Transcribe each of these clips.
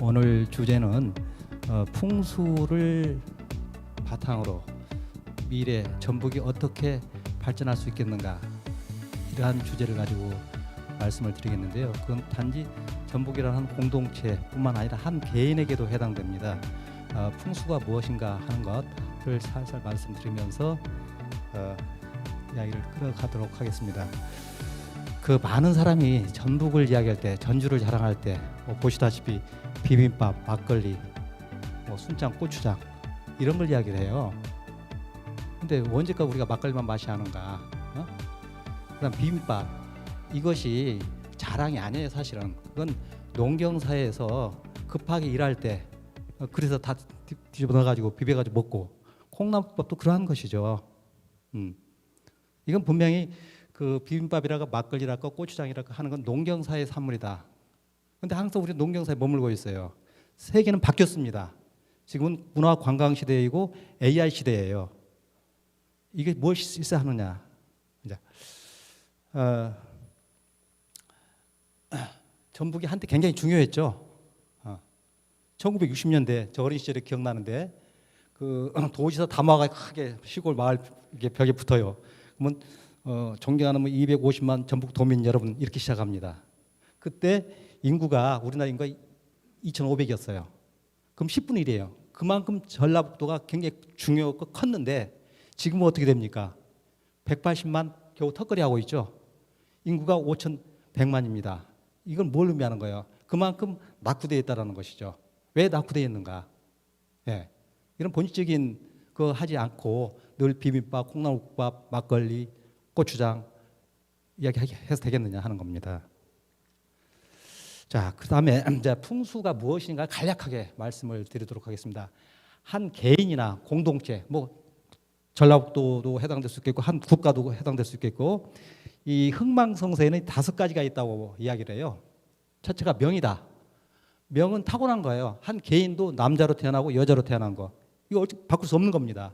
오늘 주제는 풍수를 바탕으로 미래 전북이 어떻게 발전할 수 있겠는가, 이러한 주제를 가지고 말씀을 드리겠는데요. 그건 단지 전북이라는 공동체뿐만 아니라 한 개인에게도 해당됩니다. 풍수가 무엇인가 하는 것을 살살 말씀드리면서 이야기를 끌어가도록 하겠습니다. 그 많은 사람이 전북을 이야기할 때, 전주를 자랑할 때 보시다시피 비빔밥, 막걸리, 순창, 고추장 이런 걸 이야기를 해요. 근데 언제까 우리가 막걸리만 마셔야 하는가? 그다음 비빔밥, 이것이 자랑이 아니에요. 사실은 그건 농경사회에서 급하게 일할 때 그래서 다 뒤집어 넣어가지고 비벼가지고 먹고, 콩나물밥도 그러한 것이죠. 이건 분명히 그 비빔밥이라고 막걸리라고 고추장이라고 하는 건 농경사의 산물이다. 근데 항상 우리 농경사에 머물고 있어요. 세계는 바뀌었습니다. 지금은 문화 관광 시대이고 AI 시대예요. 이게 무엇이 있어야 하느냐? 이제 전북이 한때 굉장히 중요했죠. 1960년대 저 어린 시절에 기억나는데 그 도지사 담화가 크게 시골 마을 벽에 붙어요. 그러면 존경하는 250만 전북 도민 여러분, 이렇게 시작합니다. 그때 인구가 우리나라 인구가 2,500이었어요. 그럼 10분의 1이에요. 그만큼 전라북도가 굉장히 중요하고 컸는데 지금은 어떻게 됩니까? 180만 겨우 턱걸이하고 있죠. 인구가 5,100만입니다. 이건 뭘 의미하는 거예요? 그만큼 낙후되어 있다는 것이죠. 왜 낙후되어 있는가? 예. 이런 본질적인 거 하지 않고 늘 비빔밥, 콩나물국밥, 막걸리, 고추장 이야기해서 되겠느냐 하는 겁니다. 자, 그다음에 이제 풍수가 무엇인가 간략하게 말씀을 드리도록 하겠습니다. 한 개인이나 공동체, 전라북도도 해당될 수 있겠고 한 국가도 해당될 수 있겠고, 이 흥망성쇠에는 5가지가 있다고 이야기를 해요. 첫째가 명이다. 명은 타고난 거예요. 한 개인도 남자로 태어나고 여자로 태어난 거, 이거 바꿀 수 없는 겁니다.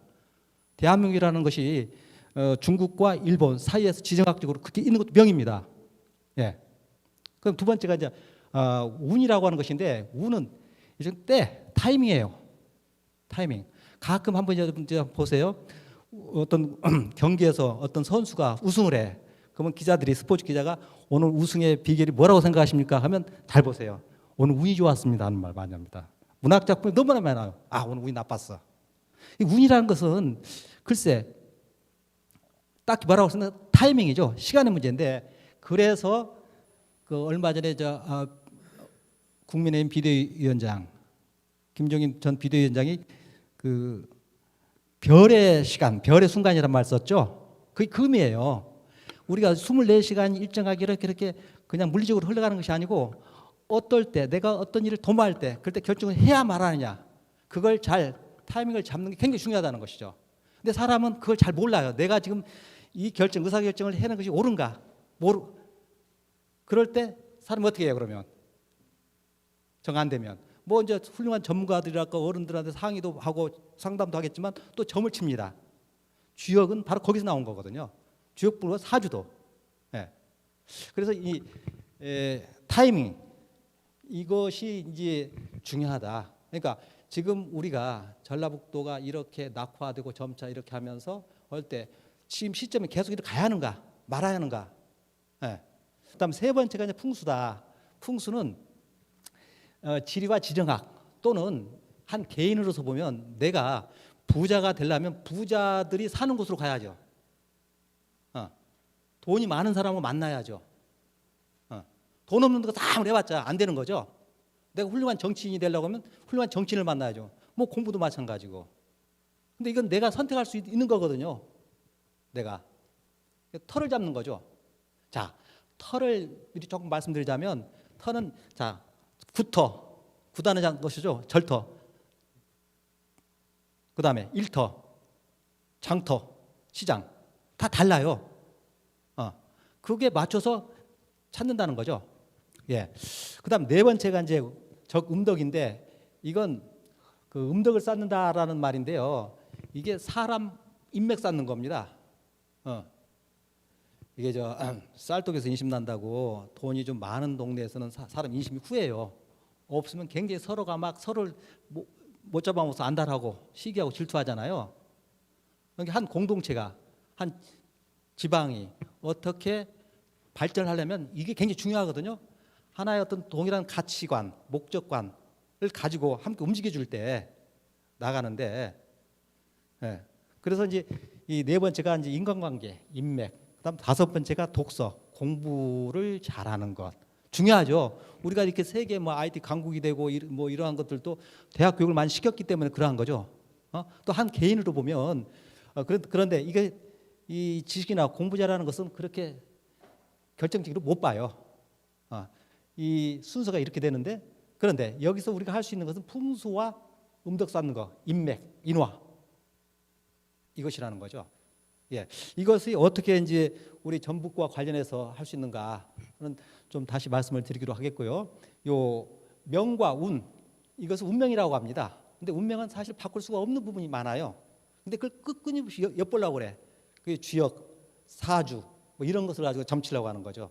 대한민국이라는 것이 중국과 일본 사이에서 지정학적으로 그렇게 있는 것도 명입니다. 예. 그럼 두 번째가 이제 운이라고 하는 것인데, 운은 이제 타이밍이에요. 타이밍. 가끔 한번 이제 보세요. 어떤 경기에서 어떤 선수가 우승을 해. 그러면 기자들이, 스포츠 기자가 오늘 우승의 비결이 뭐라고 생각하십니까? 하면 잘 보세요. 오늘 운이 좋았습니다 하는 말 많이 합니다. 문학 작품이 너무나 많아요. 오늘 운이 나빴어. 이 운이라는 것은 글쎄 딱히 뭐라고 생각, 타이밍이죠. 시간의 문제인데, 그래서 그 얼마 전에 국민의힘 비대위원장 김종인 전 비대위원장이 그 별의 시간, 별의 순간이라는 말 썼죠. 그게 금이에요. 우리가 24시간 일정하게 이렇게 그냥 물리적으로 흘러가는 것이 아니고, 어떨 때 내가 어떤 일을 도모할 때 그럴 때 결정을 해야 말하느냐, 그걸 잘 타이밍을 잡는 게 굉장히 중요하다는 것이죠. 근데 사람은 그걸 잘 몰라요. 내가 지금 이 의사결정을 하는 것이 옳은가? 그럴 때 사람이 어떻게 해요, 그러면? 정 안 되면. 이제 훌륭한 전문가들이랄까 어른들한테 상의도 하고 상담도 하겠지만 또 점을 칩니다. 주역은 바로 거기서 나온 거거든요. 주역부가 사주도. 예. 그래서 이 타이밍, 이것이 이제 중요하다. 그러니까 지금 우리가 전라북도가 이렇게 낙화되고 점차 이렇게 하면서 할 때 지금 시점에 계속 이렇게 가야 하는가 말아야 하는가. 예. 그다음 세 번째가 이제 풍수다. 풍수는 지리와 지정학 또는 한 개인으로서 보면, 내가 부자가 되려면 부자들이 사는 곳으로 가야죠. 돈이 많은 사람을 만나야죠. 돈 없는 거 다 해봤자 안 되는 거죠. 내가 훌륭한 정치인이 되려고 하면 훌륭한 정치인을 만나야죠. 공부도 마찬가지고. 근데 이건 내가 선택할 수 있는 거거든요. 내가 털을 잡는 거죠. 자, 털을 미리 조금 말씀드리자면, 털은 구터, 구다는 것이죠. 절터, 그 다음에 일터, 장터, 시장 다 달라요. 그게 맞춰서 찾는다는 거죠. 예. 그다음 네 번째가 이제 적음덕인데, 이건 그 음덕을 쌓는다라는 말인데요. 이게 사람 인맥 쌓는 겁니다. 이게 쌀독에서 인심 난다고 돈이 좀 많은 동네에서는 사람 인심이 후해요. 없으면 굉장히 서로가 막 서로를 못 잡아먹어서 안달하고 시기하고 질투하잖아요. 그러니까 한 공동체가, 한 지방이 어떻게 발전하려면 이게 굉장히 중요하거든요. 하나의 어떤 동일한 가치관, 목적관을 가지고 함께 움직여줄 때 나가는데, 예. 그래서 이제 이 네 번째가 이제 인간관계, 인맥, 그다음 다섯 번째가 독서, 공부를 잘하는 것. 중요하죠. 우리가 이렇게 세계 뭐 IT 강국이 되고 뭐 이러한 것들도 대학 교육을 많이 시켰기 때문에 그러한 거죠. 또 한 개인으로 보면 그런데 이게 이 지식이나 공부 잘하는 것은 그렇게 결정적으로 못 봐요. 이 순서가 이렇게 되는데, 그런데 여기서 우리가 할 수 있는 것은 풍수와 음덕 쌓는 거, 인맥, 인화, 이것이라는 거죠. 예, 이것이 어떻게 이제 우리 전북과 관련해서 할 수 있는가는 좀 다시 말씀을 드리기로 하겠고요. 요 명과 운, 이것을 운명이라고 합니다. 근데 운명은 사실 바꿀 수가 없는 부분이 많아요. 근데 그걸 끊임없이 엿보려고 그래. 그 주역, 사주 뭐 이런 것을 가지고 점치려고 하는 거죠.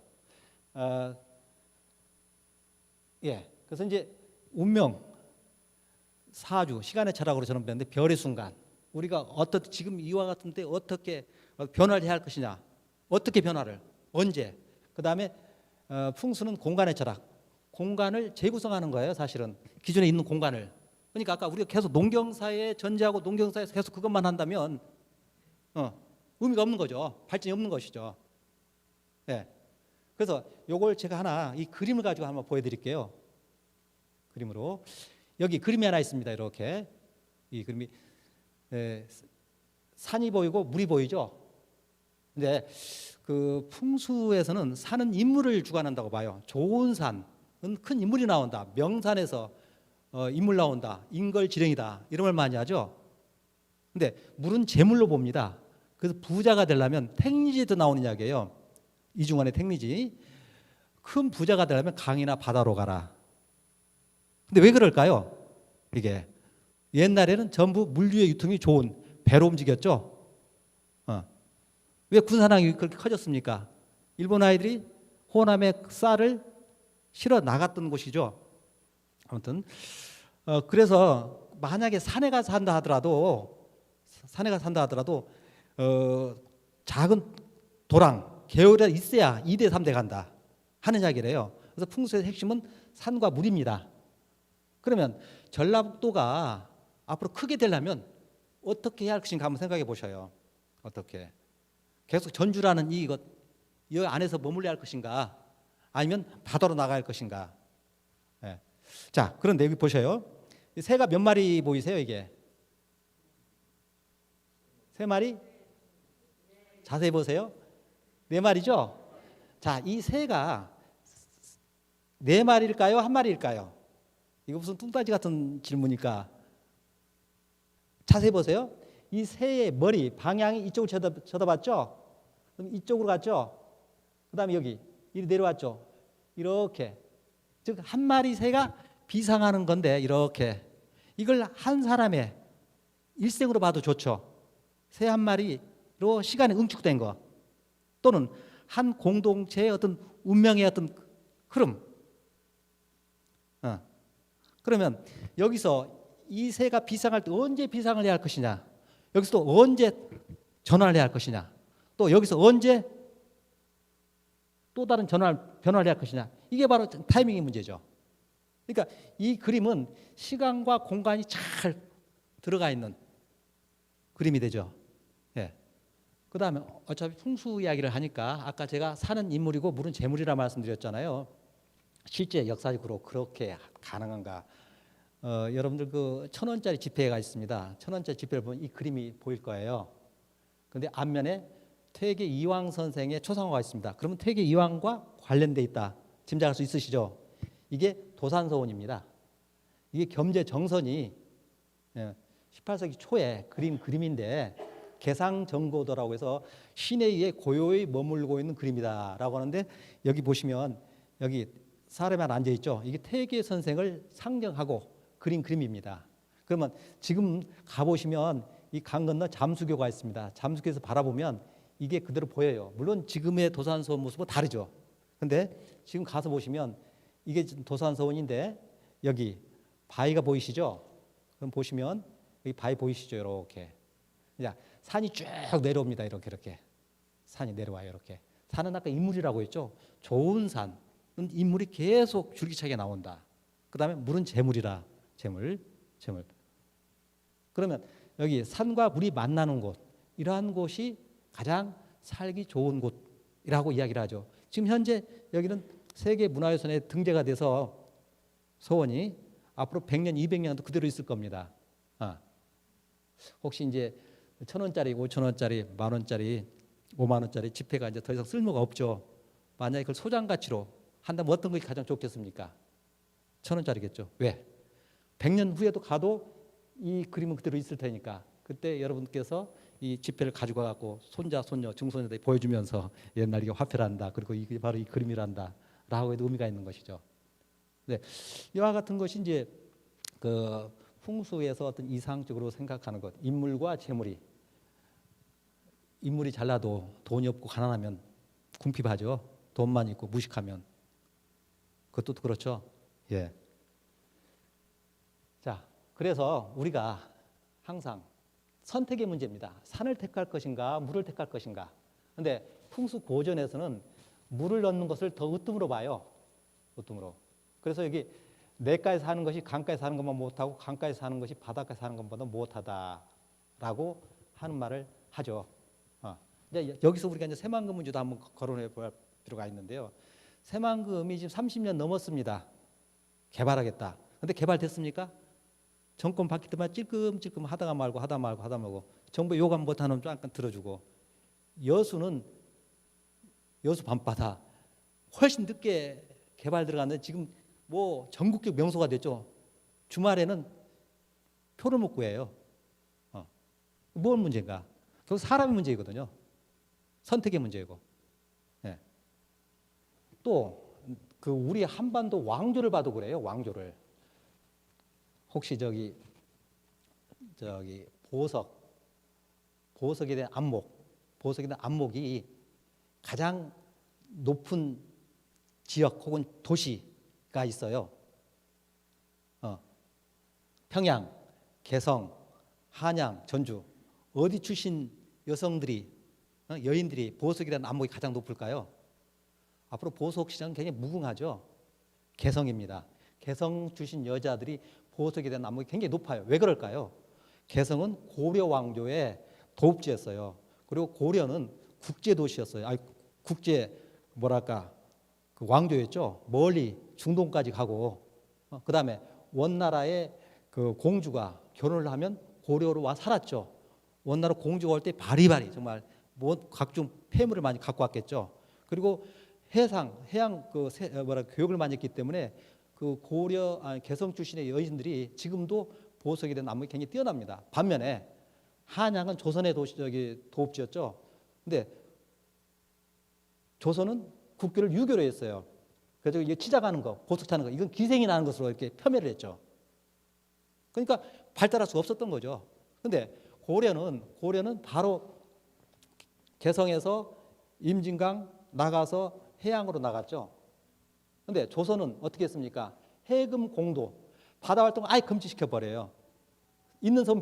예, 그래서 이제 운명, 사주, 시간의 철학으로 저는 배웠는데 별의 순간, 우리가 어떻게 지금 이와 같은데 어떻게 변화를 해야 할 것이냐, 어떻게 변화를, 언제. 그 다음에 풍수는 공간의 철학, 공간을 재구성하는 거예요. 사실은 기존에 있는 공간을. 그러니까 아까 우리가 계속 농경사에 전제하고 농경사에서 계속 그것만 한다면 의미가 없는 거죠. 발전이 없는 것이죠. 예. 그래서 요걸 제가 하나 이 그림을 가지고 한번 보여드릴게요. 그림으로. 여기 그림이 하나 있습니다. 이렇게 이 그림이 산이 보이고 물이 보이죠. 근데 그 풍수에서는 산은 인물을 주관한다고 봐요. 좋은 산은 큰 인물이 나온다. 명산에서 인물 나온다. 인걸지령이다. 이런 말 많이 하죠. 근데 물은 재물로 봅니다. 그래서 부자가 되려면 택리지에도 나오는 이야기예요. 이중환의 택리지. 큰 부자가 되려면 강이나 바다로 가라. 근데 왜 그럴까요? 이게 옛날에는 전부 물류의 유통이 좋은 배로 움직였죠. 왜 군사량이 그렇게 커졌습니까? 일본 아이들이 호남에 쌀을 실어 나갔던 곳이죠. 아무튼 그래서 만약에 산에 가서 산다 하더라도 작은 도랑 계열에 있어야 2대 3대 간다 하는 이야기래요. 그래서 풍수의 핵심은 산과 물입니다. 그러면 전라북도가 앞으로 크게 되려면 어떻게 해야 할 것인가 한번 생각해 보셔요. 어떻게 계속 전주라는 이 안에서 머물러야 할 것인가, 아니면 바다로 나갈 것인가. 예. 자, 그런데 여기 보셔요. 새가 몇 마리 보이세요? 이게 세 마리? 자세히 보세요. 네 마리죠? 자, 이 새가 네 마리일까요? 한 마리일까요? 이거 무슨 뚱따지 같은 질문이니까 자세히 보세요. 이 새의 머리 방향이 이쪽으로 쳐다봤죠? 그럼 이쪽으로 갔죠? 그 다음에 여기 이리 내려왔죠? 이렇게. 즉 한 마리 새가 비상하는 건데 이렇게. 이걸 한 사람의 일생으로 봐도 좋죠. 새 한 마리로 시간이 응축된 거, 또는 한 공동체의 어떤 운명의 어떤 흐름. 그러면 여기서 이 새가 비상할 때 언제 비상을 해야 할 것이냐, 여기서 또 언제 전환을 해야 할 것이냐, 또 여기서 언제 또 다른 변화를 해야 할 것이냐, 이게 바로 타이밍의 문제죠. 그러니까 이 그림은 시간과 공간이 잘 들어가 있는 그림이 되죠. 예. 그 다음에 어차피 풍수 이야기를 하니까 아까 제가 산은 인물이고 물은 재물이라 말씀드렸잖아요. 실제 역사적으로 그렇게 가능한가? 여러분들 그 1,000원짜리 지폐가 있습니다. 1,000원짜리 지폐를 보면 이 그림이 보일 거예요. 그런데 앞면에 퇴계 이황 선생의 초상화가 있습니다. 그러면 퇴계 이황과 관련돼 있다 짐작할 수 있으시죠? 이게 도산서원입니다. 이게 겸재 정선이 18세기 초에 그린 그림인데 개상정고도라고 해서 신에 의해 고요히 머물고 있는 그림이다라고 하는데, 여기 보시면 여기 사람이 하나 앉아 있죠. 이게 퇴계 선생을 상정하고 그린 그림입니다. 그러면 지금 가보시면 이 강 건너 잠수교가 있습니다. 잠수교에서 바라보면 이게 그대로 보여요. 물론 지금의 도산서원 모습은 다르죠. 근데 지금 가서 보시면 이게 도산서원인데 여기 바위가 보이시죠? 그럼 보시면 여기 바위 보이시죠? 이렇게. 자, 산이 쭉 내려옵니다. 이렇게 산이 내려와요. 이렇게. 산은 아까 인물이라고 했죠. 좋은 산은 인물이 계속 줄기차게 나온다. 그 다음에 물은 재물이라. 재물. 그러면 여기 산과 물이 만나는 곳, 이러한 곳이 가장 살기 좋은 곳이라고 이야기를 하죠. 지금 현재 여기는 세계문화유산에 등재가 돼서 서원이 앞으로 100년, 200년도 그대로 있을 겁니다. 혹시 이제 1,000원짜리, 5,000원짜리, 10,000원짜리, 50,000원짜리 지폐가 이제 더 이상 쓸모가 없죠. 만약에 그걸 소장 가치로 한다면 어떤 것이 가장 좋겠습니까? 1,000원짜리겠죠. 왜? 100년 후에도 가도 이 그림은 그대로 있을 테니까 그때 여러분께서 이 지폐를 가지고 갖고 손자, 손녀, 증손녀들 보여주면서 옛날 이게 화폐란다. 그리고 이게 바로 이 그림이란다. 라고 해도 의미가 있는 것이죠. 네, 이와 같은 것이 이제 그 풍수에서 어떤 이상적으로 생각하는 것, 인물과 재물이, 인물이 잘나도 돈이 없고 가난하면 궁핍하죠. 돈만 있고 무식하면 그것도 그렇죠. 예. 자, 그래서 우리가 항상 선택의 문제입니다. 산을 택할 것인가, 물을 택할 것인가. 근데 풍수 고전에서는 물을 넣는 것을 더 으뜸으로 봐요. 으뜸으로. 그래서 여기 내가에 사는 것이 강가에 사는 것만 못하고 강가에 사는 것이 바닷가에 사는 것보다 못하다라고 하는 말을 하죠. 이제 여기서 우리가 이제 새만금 문제도 한번 거론해 볼 필요가 있는데요. 새만금이 지금 30년 넘었습니다. 개발하겠다. 근데 개발됐습니까? 정권 바뀔 때마다 찔끔찔끔 하다가 말고 정부 요구 못하는 잠깐 들어주고 여수 밤바다 훨씬 늦게 개발 들어갔는데 지금 뭐 전국적 명소가 됐죠. 주말에는 표를 못 구해요. 뭔 문제인가? 결국 사람의 문제이거든요. 선택의 문제이고. 네. 또 그 우리 한반도 왕조를 봐도 그래요. 왕조를. 혹시 저기 보석에 대한 안목이 가장 높은 지역 혹은 도시가 있어요. 평양, 개성, 한양, 전주 어디 출신 여성들이 여인들이 보석에 대한 안목이 가장 높을까요? 앞으로 보석 시장은 굉장히 무궁하죠. 개성입니다. 개성 출신 여자들이 보석에 대한 안목이 굉장히 높아요. 왜 그럴까요? 개성은 고려 왕조의 도읍지였어요. 그리고 고려는 국제 도시였어요. 국제 그 왕조였죠. 멀리 중동까지 가고 그다음에 원나라의 그 공주가 결혼을 하면 고려로 와 살았죠. 원나라 공주가 올 때 바리바리 정말 각종 폐물을 많이 갖고 왔겠죠. 그리고 해양 교육을 많이 했기 때문에 그 개성 출신의 여인들이 지금도 보석에 대한 안목이 굉장히 뛰어납니다. 반면에 한양은 조선의 도읍지였죠. 근데 조선은 국교를 유교로 했어요. 그래서 이게 치자가는 거, 보석 차는 거, 이건 기생이 나는 것으로 이렇게 폄훼를 했죠. 그러니까 발달할 수가 없었던 거죠. 근데 고려는 바로 개성에서 임진강 나가서 해양으로 나갔죠. 근데 조선은 어떻게 했습니까? 해금 공도, 바다 활동을 아예 금지시켜 버려요. 있는 섬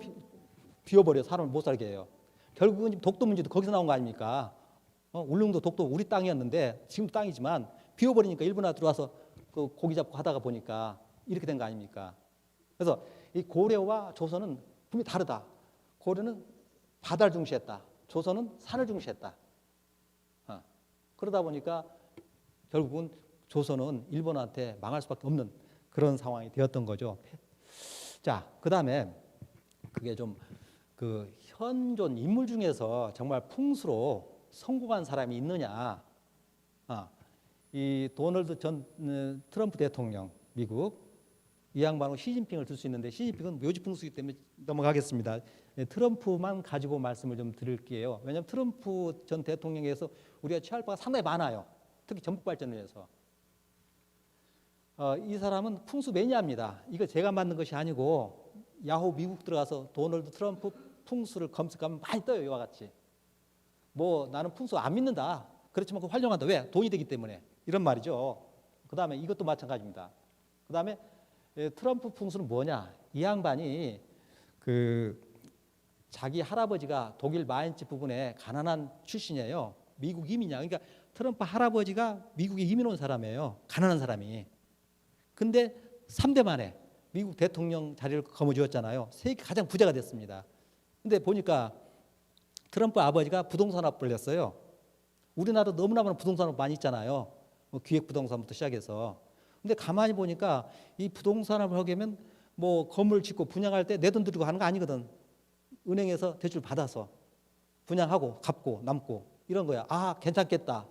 비워버려요. 사람을 못 살게 해요. 결국은 독도 문제도 거기서 나온 거 아닙니까? 울릉도 독도 우리 땅이었는데 지금도 땅이지만 비워버리니까 일본화 들어와서 그 고기 잡고 하다가 보니까 이렇게 된 거 아닙니까? 그래서 이 고려와 조선은 분명히 다르다. 고려는 바다를 중시했다. 조선은 산을 중시했다. 그러다 보니까 결국은 조선은 일본한테 망할 수밖에 없는 그런 상황이 되었던 거죠. 자, 그다음에 그게 좀 그 현존 인물 중에서 정말 풍수로 성공한 사람이 있느냐? 이 도널드 트럼프 대통령 미국 이 양반은 시진핑을 들 수 있는데 시진핑은 묘지풍수이기 때문에 넘어가겠습니다. 트럼프만 가지고 말씀을 좀 드릴게요. 왜냐하면 트럼프 전 대통령에서 우리가 취할 바가 상당히 많아요. 특히 전북 발전을 위해서. 이 사람은 풍수 매니아입니다. 이거 제가 만든 것이 아니고 야후 미국 들어가서 도널드 트럼프 풍수를 검색하면 많이 떠요. 이와 같이. 뭐 나는 풍수 안 믿는다. 그렇지만 그 활용한다. 왜? 돈이 되기 때문에. 이런 말이죠. 그 다음에 이것도 마찬가지입니다. 그 다음에 트럼프 풍수는 뭐냐? 이 양반이 그 자기 할아버지가 독일 마인츠 부근에 가난한 출신이에요. 미국 이민이야. 그러니까 트럼프 할아버지가 미국에 이민 온 사람이에요. 가난한 사람이. 근데 3대 만에 미국 대통령 자리를 거머쥐었잖아요. 세계 가장 부자가 됐습니다. 근데 보니까 트럼프 아버지가 부동산업 벌렸어요. 우리나라도 너무나 많은 부동산업 많이 있잖아요. 뭐 기획부동산부터 시작해서. 근데 가만히 보니까 이 부동산업을 하려면 뭐 건물 짓고 분양할 때 내 돈 들이고 하는 거 아니거든. 은행에서 대출 받아서 분양하고 갚고 남고 이런 거야. 아, 괜찮겠다.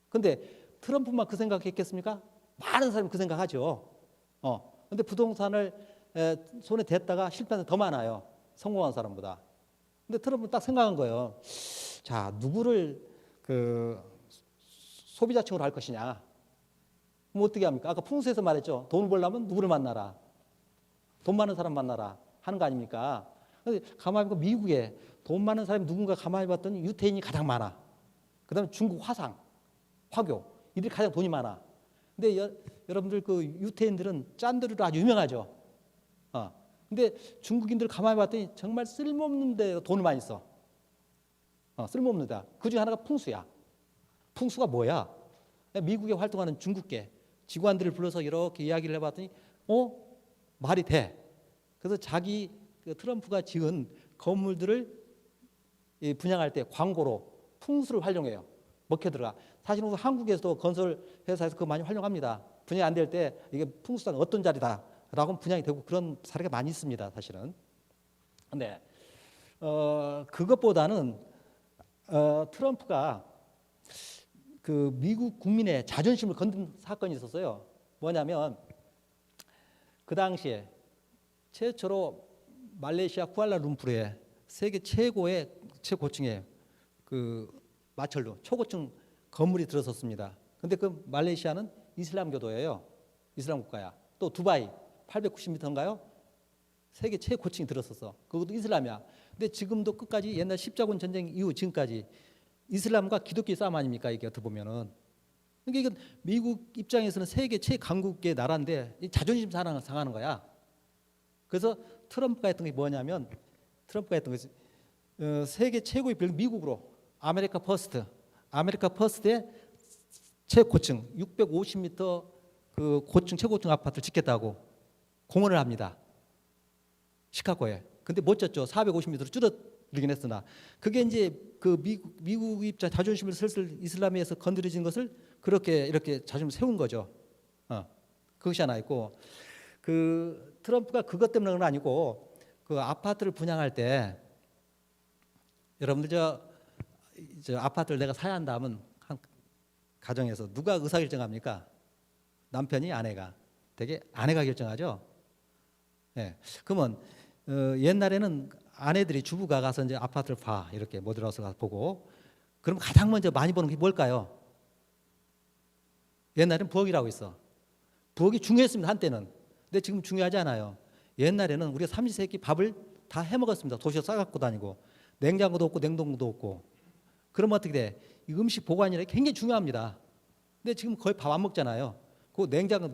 근데 트럼프만 그 생각했겠습니까? 많은 사람이 그 생각하죠. 근데 부동산을 손에 댔다가 실패한 더 많아요. 성공한 사람보다. 근데 트럼프는 딱 생각한 거예요. 자, 누구를 그 소비자층으로 할 것이냐. 뭐 어떻게 합니까? 아까 풍수에서 말했죠. 돈을 벌려면 누구를 만나라. 돈 많은 사람 만나라 하는 거 아닙니까? 근데 가만히 보면 미국에 돈 많은 사람이 누군가 가만히 봤더니 유태인이 가장 많아. 그다음에 중국 화상, 화교 이들이 가장 돈이 많아. 근데 여러분들 그 유태인들은 짠돌이로 아주 유명하죠. 근데 중국인들 가만히 봤더니 정말 쓸모없는 데 돈을 많이 써. 쓸모없는 데. 그 중에 하나가 풍수야. 풍수가 뭐야? 미국에 활동하는 중국계 직원들을 불러서 이렇게 이야기를 해봤더니 말이 돼. 그래서 자기 그 트럼프가 지은 건물들을 분양할 때 광고로 풍수를 활용해요. 먹혀 들어가. 사실은 한국에서도 건설 회사에서 그거 많이 활용합니다. 분양이 안 될 때 이게 풍수가 어떤 자리다라고 분양이 되고 그런 사례가 많이 있습니다. 사실은. 근데 그것보다는 트럼프가 그 미국 국민의 자존심을 건든 사건이 있었어요. 뭐냐면 그 당시에 최초로 말레이시아 쿠알라룸푸르에 세계 최고의 최고층의 그 마철루 초고층 건물이 들어섰습니다. 근데 그 말레이시아는 이슬람교도예요. 이슬람 국가야. 또 두바이 890m인가요? 세계 최고층이 들어섰어. 그것도 이슬람이야. 근데 지금도 끝까지 옛날 십자군 전쟁 이후 지금까지 이슬람과 기독교 싸움 아닙니까? 이게 어떻게 보면은. 그러니까 이건 미국 입장에서는 세계 최강국의 나라인데 자존심 상하는 거야. 그래서 트럼프가 했던 게 뭐냐면 트럼프가 했던 것이 세계 최고의 빌딩 미국으로 아메리카 퍼스트의 최고층 650m 그 고층 최고층 아파트를 짓겠다고 공언을 합니다. 시카고에. 근데 못 졌죠. 450m로 줄어들긴 했으나 그게 이제 그 미국 입장 자존심을 슬슬 이슬람에서 건드려진 것을 그렇게 이렇게 자존심을 세운 거죠. 그것이 하나 있고 그 트럼프가 그것 때문에 그건 아니고 그 아파트를 분양할 때 여러분들 저 아파트를 내가 사야 한다면 한 가정에서 누가 의사결정합니까? 남편이 아내가 되게 아내가 결정하죠. 예. 그러면 옛날에는 아내들이 주부가 가서 이제 아파트를 봐 이렇게 못 들어서 가서 보고 그럼 가장 먼저 많이 보는 게 뭘까요? 옛날에는 부엌이라고 있어. 부엌이 중요했습니다 한때는. 근데 지금 중요하지 않아요. 옛날에는 우리가 삼시세끼 밥을 다 해먹었습니다. 도시락 싸갖고 다니고 냉장고도 없고 냉동고도 없고. 그러면 어떻게 돼? 이 음식 보관이라 굉장히 중요합니다. 근데 지금 거의 밥 안 먹잖아요. 그 냉동고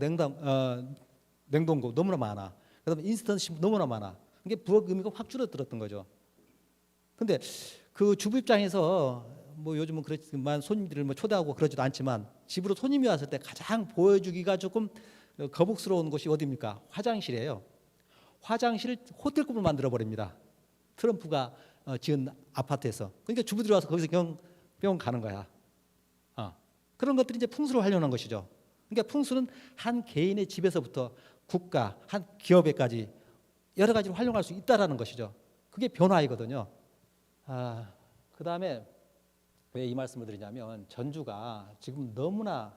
너무나 많아. 그다음에 인스턴트 너무나 많아. 이게 부엌 의미가 확 줄어들었던 거죠. 근데 그 주부 입장에서 뭐 요즘은 그렇지만 손님들을 뭐 초대하고 그러지도 않지만 집으로 손님이 왔을 때 가장 보여주기가 조금 거북스러운 곳이 어디입니까? 화장실이에요. 화장실을 호텔급으로 만들어 버립니다. 트럼프가 지은 아파트에서. 그러니까 주부들이 와서 거기서 병원 가는 거야. 그런 것들이 이제 풍수를 활용한 것이죠. 그러니까 풍수는 한 개인의 집에서부터 국가, 한 기업에까지 여러 가지로 활용할 수 있다라는 것이죠. 그게 변화이거든요. 그 다음에 왜 이 말씀을 드리냐면 전주가 지금 너무나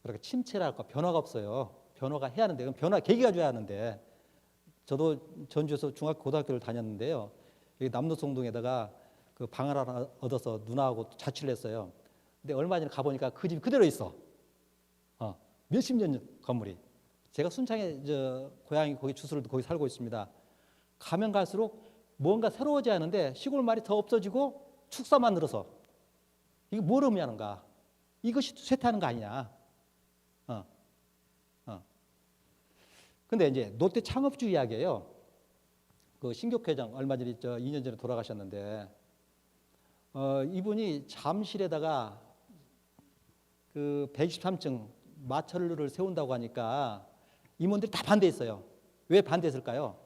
그렇게 침체랄까 변화가 없어요. 변화가 해야 하는데 그럼 변화 계기가 줘야 하는데 저도 전주에서 중학교 고등학교를 다녔는데요. 여기 남노송동에다가 그 방을 하나 얻어서 누나하고 자취를 했어요. 근데 얼마 전에 가보니까 그 집이 그대로 있어. 몇십 년 건물이. 제가 순창에 고향이 거기 주소를 거기 살고 있습니다. 가면 갈수록 뭔가 새로워져야 하는데 시골 말이 더 없어지고 축사만 늘어서 이게 뭘 의미하는가? 이것이 쇠퇴하는 거 아니냐? 근데 이제 롯데 창업주 이야기예요. 그 신격 회장 얼마 전에 2년 전에 돌아가셨는데 이분이 잠실에다가 그 123층 마철루를 세운다고 하니까 임원들이 다 반대했어요. 왜 반대했을까요?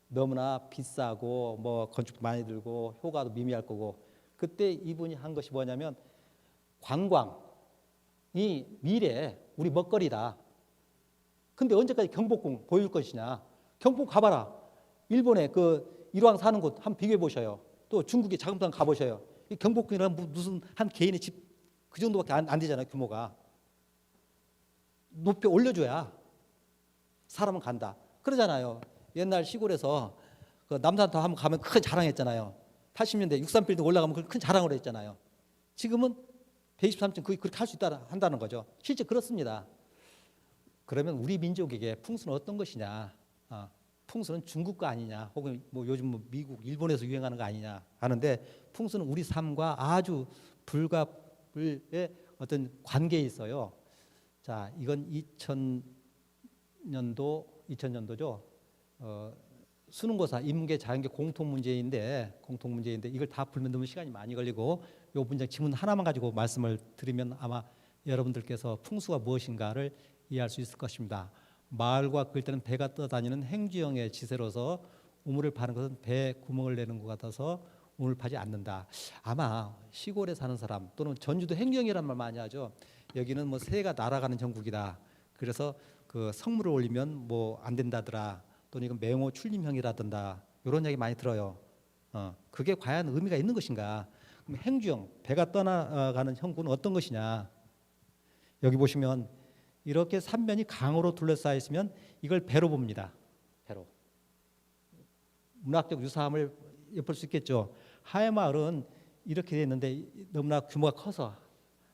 너무나 비싸고 뭐 건축도 많이 들고 효과도 미미할 거고. 그때 이분이 한 것이 뭐냐면 관광이 미래 우리 먹거리다. 근데 언제까지 경복궁 보여줄 것이냐? 경복궁 가봐라. 일본에 그 일왕 사는 곳 한번 비교해 보셔요. 또 중국에 자금산 가보셔요. 이 경복궁이란 무슨 한 개인의 집 그 정도밖에 안 되잖아요. 규모가. 높이 올려줘야 사람은 간다. 그러잖아요. 옛날 시골에서 그 남산타워 한번 가면 큰 자랑했잖아요. 80년대 63빌딩 올라가면 큰 자랑을 했잖아요. 지금은 123층 그렇게 할 수 있다 한다는 거죠. 실제 그렇습니다. 그러면 우리 민족에게 풍수는 어떤 것이냐? 풍수는 중국 거 아니냐? 혹은 뭐 요즘 뭐 미국, 일본에서 유행하는 거 아니냐 하는데 풍수는 우리 삶과 아주 불가불의 어떤 관계에 있어요. 자, 이건 2000년도죠. 수능고사, 인문계, 자연계 공통 문제인데 이걸 다 풀면 너무 시간이 많이 걸리고 요 문장 지문 하나만 가지고 말씀을 드리면 아마 여러분들께서 풍수가 무엇인가를 이해할 수 있을 것입니다. 마을과 그을 때는 배가 떠다니는 행주형의 지세로서 우물을 파는 것은 배에 구멍을 내는 것 같아서 우물을 파지 않는다. 아마 시골에 사는 사람 또는 전주도 행주형이란 말 많이 하죠. 여기는 뭐 새가 날아가는 전국이다. 그래서 그 성물을 올리면 뭐 안 된다더라. 또는 이건 맹호 출림형이라든가 이런 얘기 많이 들어요. 그게 과연 의미가 있는 것인가? 그럼 행주형, 배가 떠나가는 형구는 어떤 것이냐? 여기 보시면 이렇게 삼면이 강으로 둘러싸여 있으면 이걸 배로 봅니다. 배로. 문학적 유사함을 엿볼 수 있겠죠. 하회마을은 이렇게 돼 있는데 너무나 규모가 커서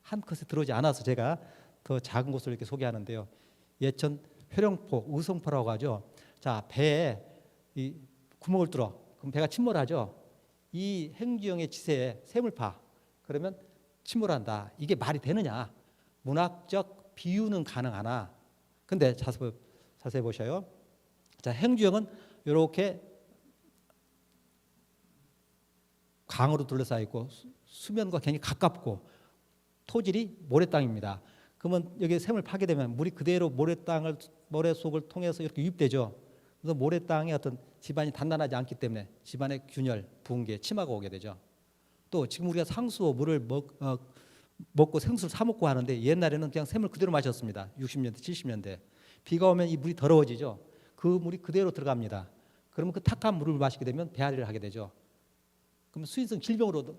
한 컷에 들어오지 않아서 제가 더 작은 곳을 이렇게 소개하는데요. 예천 회령포, 의성포라고 하죠. 자, 배에 이 구멍을 뚫어. 그럼 배가 침몰하죠. 이 행주형의 지세에 샘을 파. 그러면 침몰한다. 이게 말이 되느냐? 문학적 비유는 가능하나. 근데 자세히 보셔요. 자, 행주형은 이렇게 강으로 둘러싸여 있고 수면과 굉장히 가깝고 토질이 모래땅입니다. 그러면 여기 샘을 파게 되면 물이 그대로 모래 속을 통해서 이렇게 유입되죠. 그래서 모래땅에 어떤 집안이 단단하지 않기 때문에 집안의 균열, 붕괴, 침하가 오게 되죠. 또 지금 우리가 상수호 물을 먹고 생수를 사 먹고 하는데 옛날에는 그냥 샘을 그대로 마셨습니다. 60년대, 70년대. 비가 오면 이 물이 더러워지죠. 그 물이 그대로 들어갑니다. 그러면 그 탁한 물을 마시게 되면 배앓이를 하게 되죠. 그러면 수인성 질병으로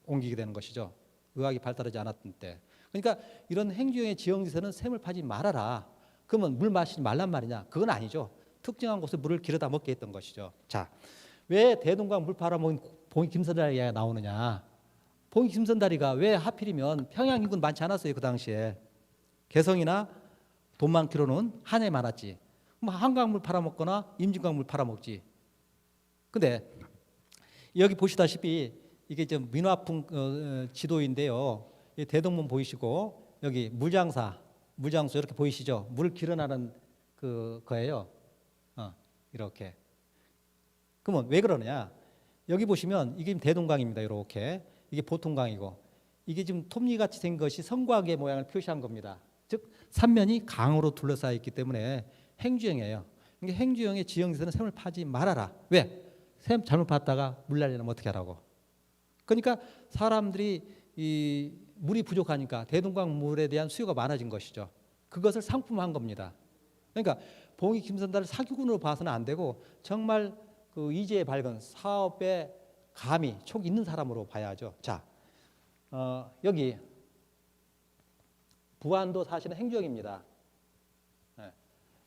옮기게 되는 것이죠. 의학이 발달하지 않았던 때. 그러니까 이런 행주형의 지형지서는 샘을 파지 말아라. 그러면 물 마시지 말란 말이냐? 그건 아니죠. 특정한 곳에 물을 길어다 먹게 했던 것이죠. 자, 왜 대동강 물 팔아먹은 봉이 김선다리가 나오느냐? 봉이 김선다리가 왜 하필이면 평양 인구는 많지 않았어요. 그 당시에. 개성이나 돈 많기로는 한해 많았지. 그럼 한강물 팔아먹거나 임진강물 팔아먹지. 근데 여기 보시다시피 이게 좀 민화풍 지도인데요. 대동문 보이시고 여기 물장수 이렇게 보이시죠? 물을 길어나는 거예요. 이렇게. 그러면 왜 그러느냐? 여기 보시면 이게 대동강입니다. 이렇게. 이게 보통강이고 이게 지금 톱니같이 생긴 것이 성곽의 모양을 표시한 겁니다. 즉 삼면이 강으로 둘러싸여 있기 때문에 행주형이에요. 그러니까 행주형의 지형에서는 샘을 파지 말아라. 왜? 샘 잘못 팠다가 물 날리면 어떻게 하라고. 그러니까 사람들이 이 물이 부족하니까 대동강 물에 대한 수요가 많아진 것이죠. 그것을 상품화한 겁니다. 그러니까 봉이 김선달을 사기꾼으로 봐서는 안 되고 정말 그 이지에 밝은 사업에 감이 촉 있는 사람으로 봐야죠. 자, 여기 부안도 사실은 행주형입니다.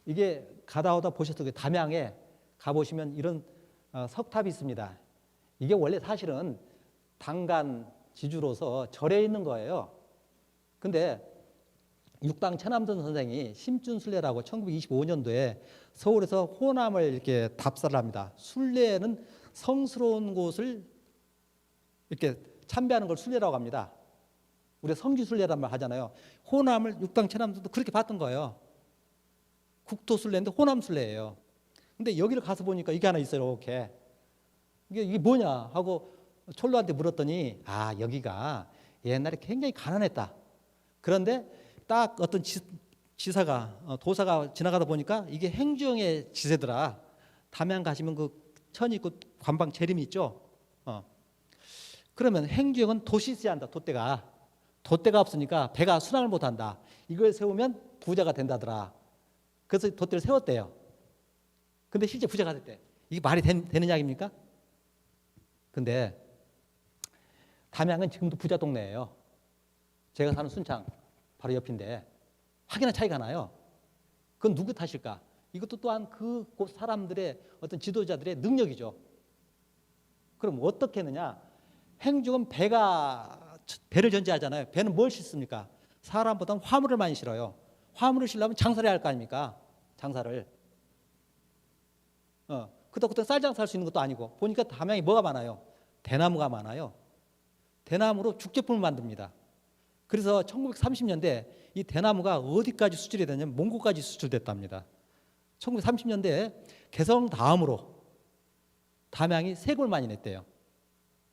이게 가다 오다 보셨을 때 담양에 가보시면 이런 석탑이 있습니다. 이게 원래 사실은 당간 지주로서 절에 있는 거예요. 근데 육당 천암선 선생이 심준순례라고 1925년도에 서울에서 호남을 이렇게 답사를 합니다. 순례는 성스러운 곳을 이렇게 참배하는 걸 순례라고 합니다. 우리가 성지순례란 말 하잖아요. 호남을 육당 천암선도 그렇게 봤던 거예요. 국토순례인데 호남순례예요. 근데 여기를 가서 보니까 이게 하나 있어요. 이렇게 이게 뭐냐 하고 촐로한테 물었더니 여기가 옛날에 굉장히 가난했다. 그런데 딱 어떤 지사가 도사가 지나가다 보니까 이게 행주영의 지세더라. 담양 가시면 그 천이 그 관방 재림이 있죠. 그러면 행주영은 도시 있어야 한다. 돛대가 없으니까 배가 순항을 못한다. 이걸 세우면 부자가 된다더라. 그래서 돛대를 세웠대요. 근데 실제 부자가 됐대. 이게 말이 되는 이야기입니까? 근데 담양은 지금도 부자 동네예요. 제가 사는 순창 바로 옆인데 확연한 차이가 나요. 그건 누구 탓일까? 이것도 또한 그곳 사람들의 어떤 지도자들의 능력이죠. 그럼 어떻게 했느냐? 행중은 배를 전제하잖아요. 배는 뭘 싣습니까? 사람보다는 화물을 많이 실어요. 화물을 실려면 장사를 해야 할 거 아닙니까? 장사를. 그때부터 쌀 장사할 수 있는 것도 아니고 보니까 담양이 뭐가 많아요? 대나무가 많아요. 대나무로 죽제품을 만듭니다. 그래서 1930년대 이 대나무가 어디까지 수출이 되냐면 몽고까지 수출됐답니다. 1930년대에 개성 다음으로 담양이 세 골 많이 냈대요.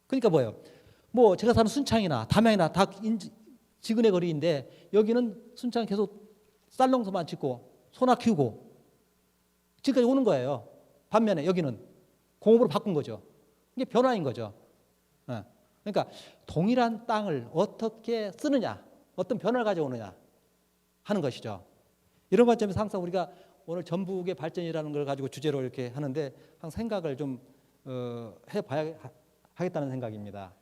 그러니까 뭐예요? 뭐 제가 사는 순창이나 담양이나 다 지근의 거리인데 여기는 순창 계속 쌀농사만 짓고 소나 키우고 지금까지 오는 거예요. 반면에 여기는 공업으로 바꾼 거죠. 이게 변화인 거죠. 그러니까 동일한 땅을 어떻게 쓰느냐, 어떤 변화를 가져오느냐 하는 것이죠. 이런 관점에서 항상 우리가 오늘 전북의 발전이라는 걸 가지고 주제로 이렇게 하는데 항상 생각을 좀 해봐야 하겠다는 생각입니다.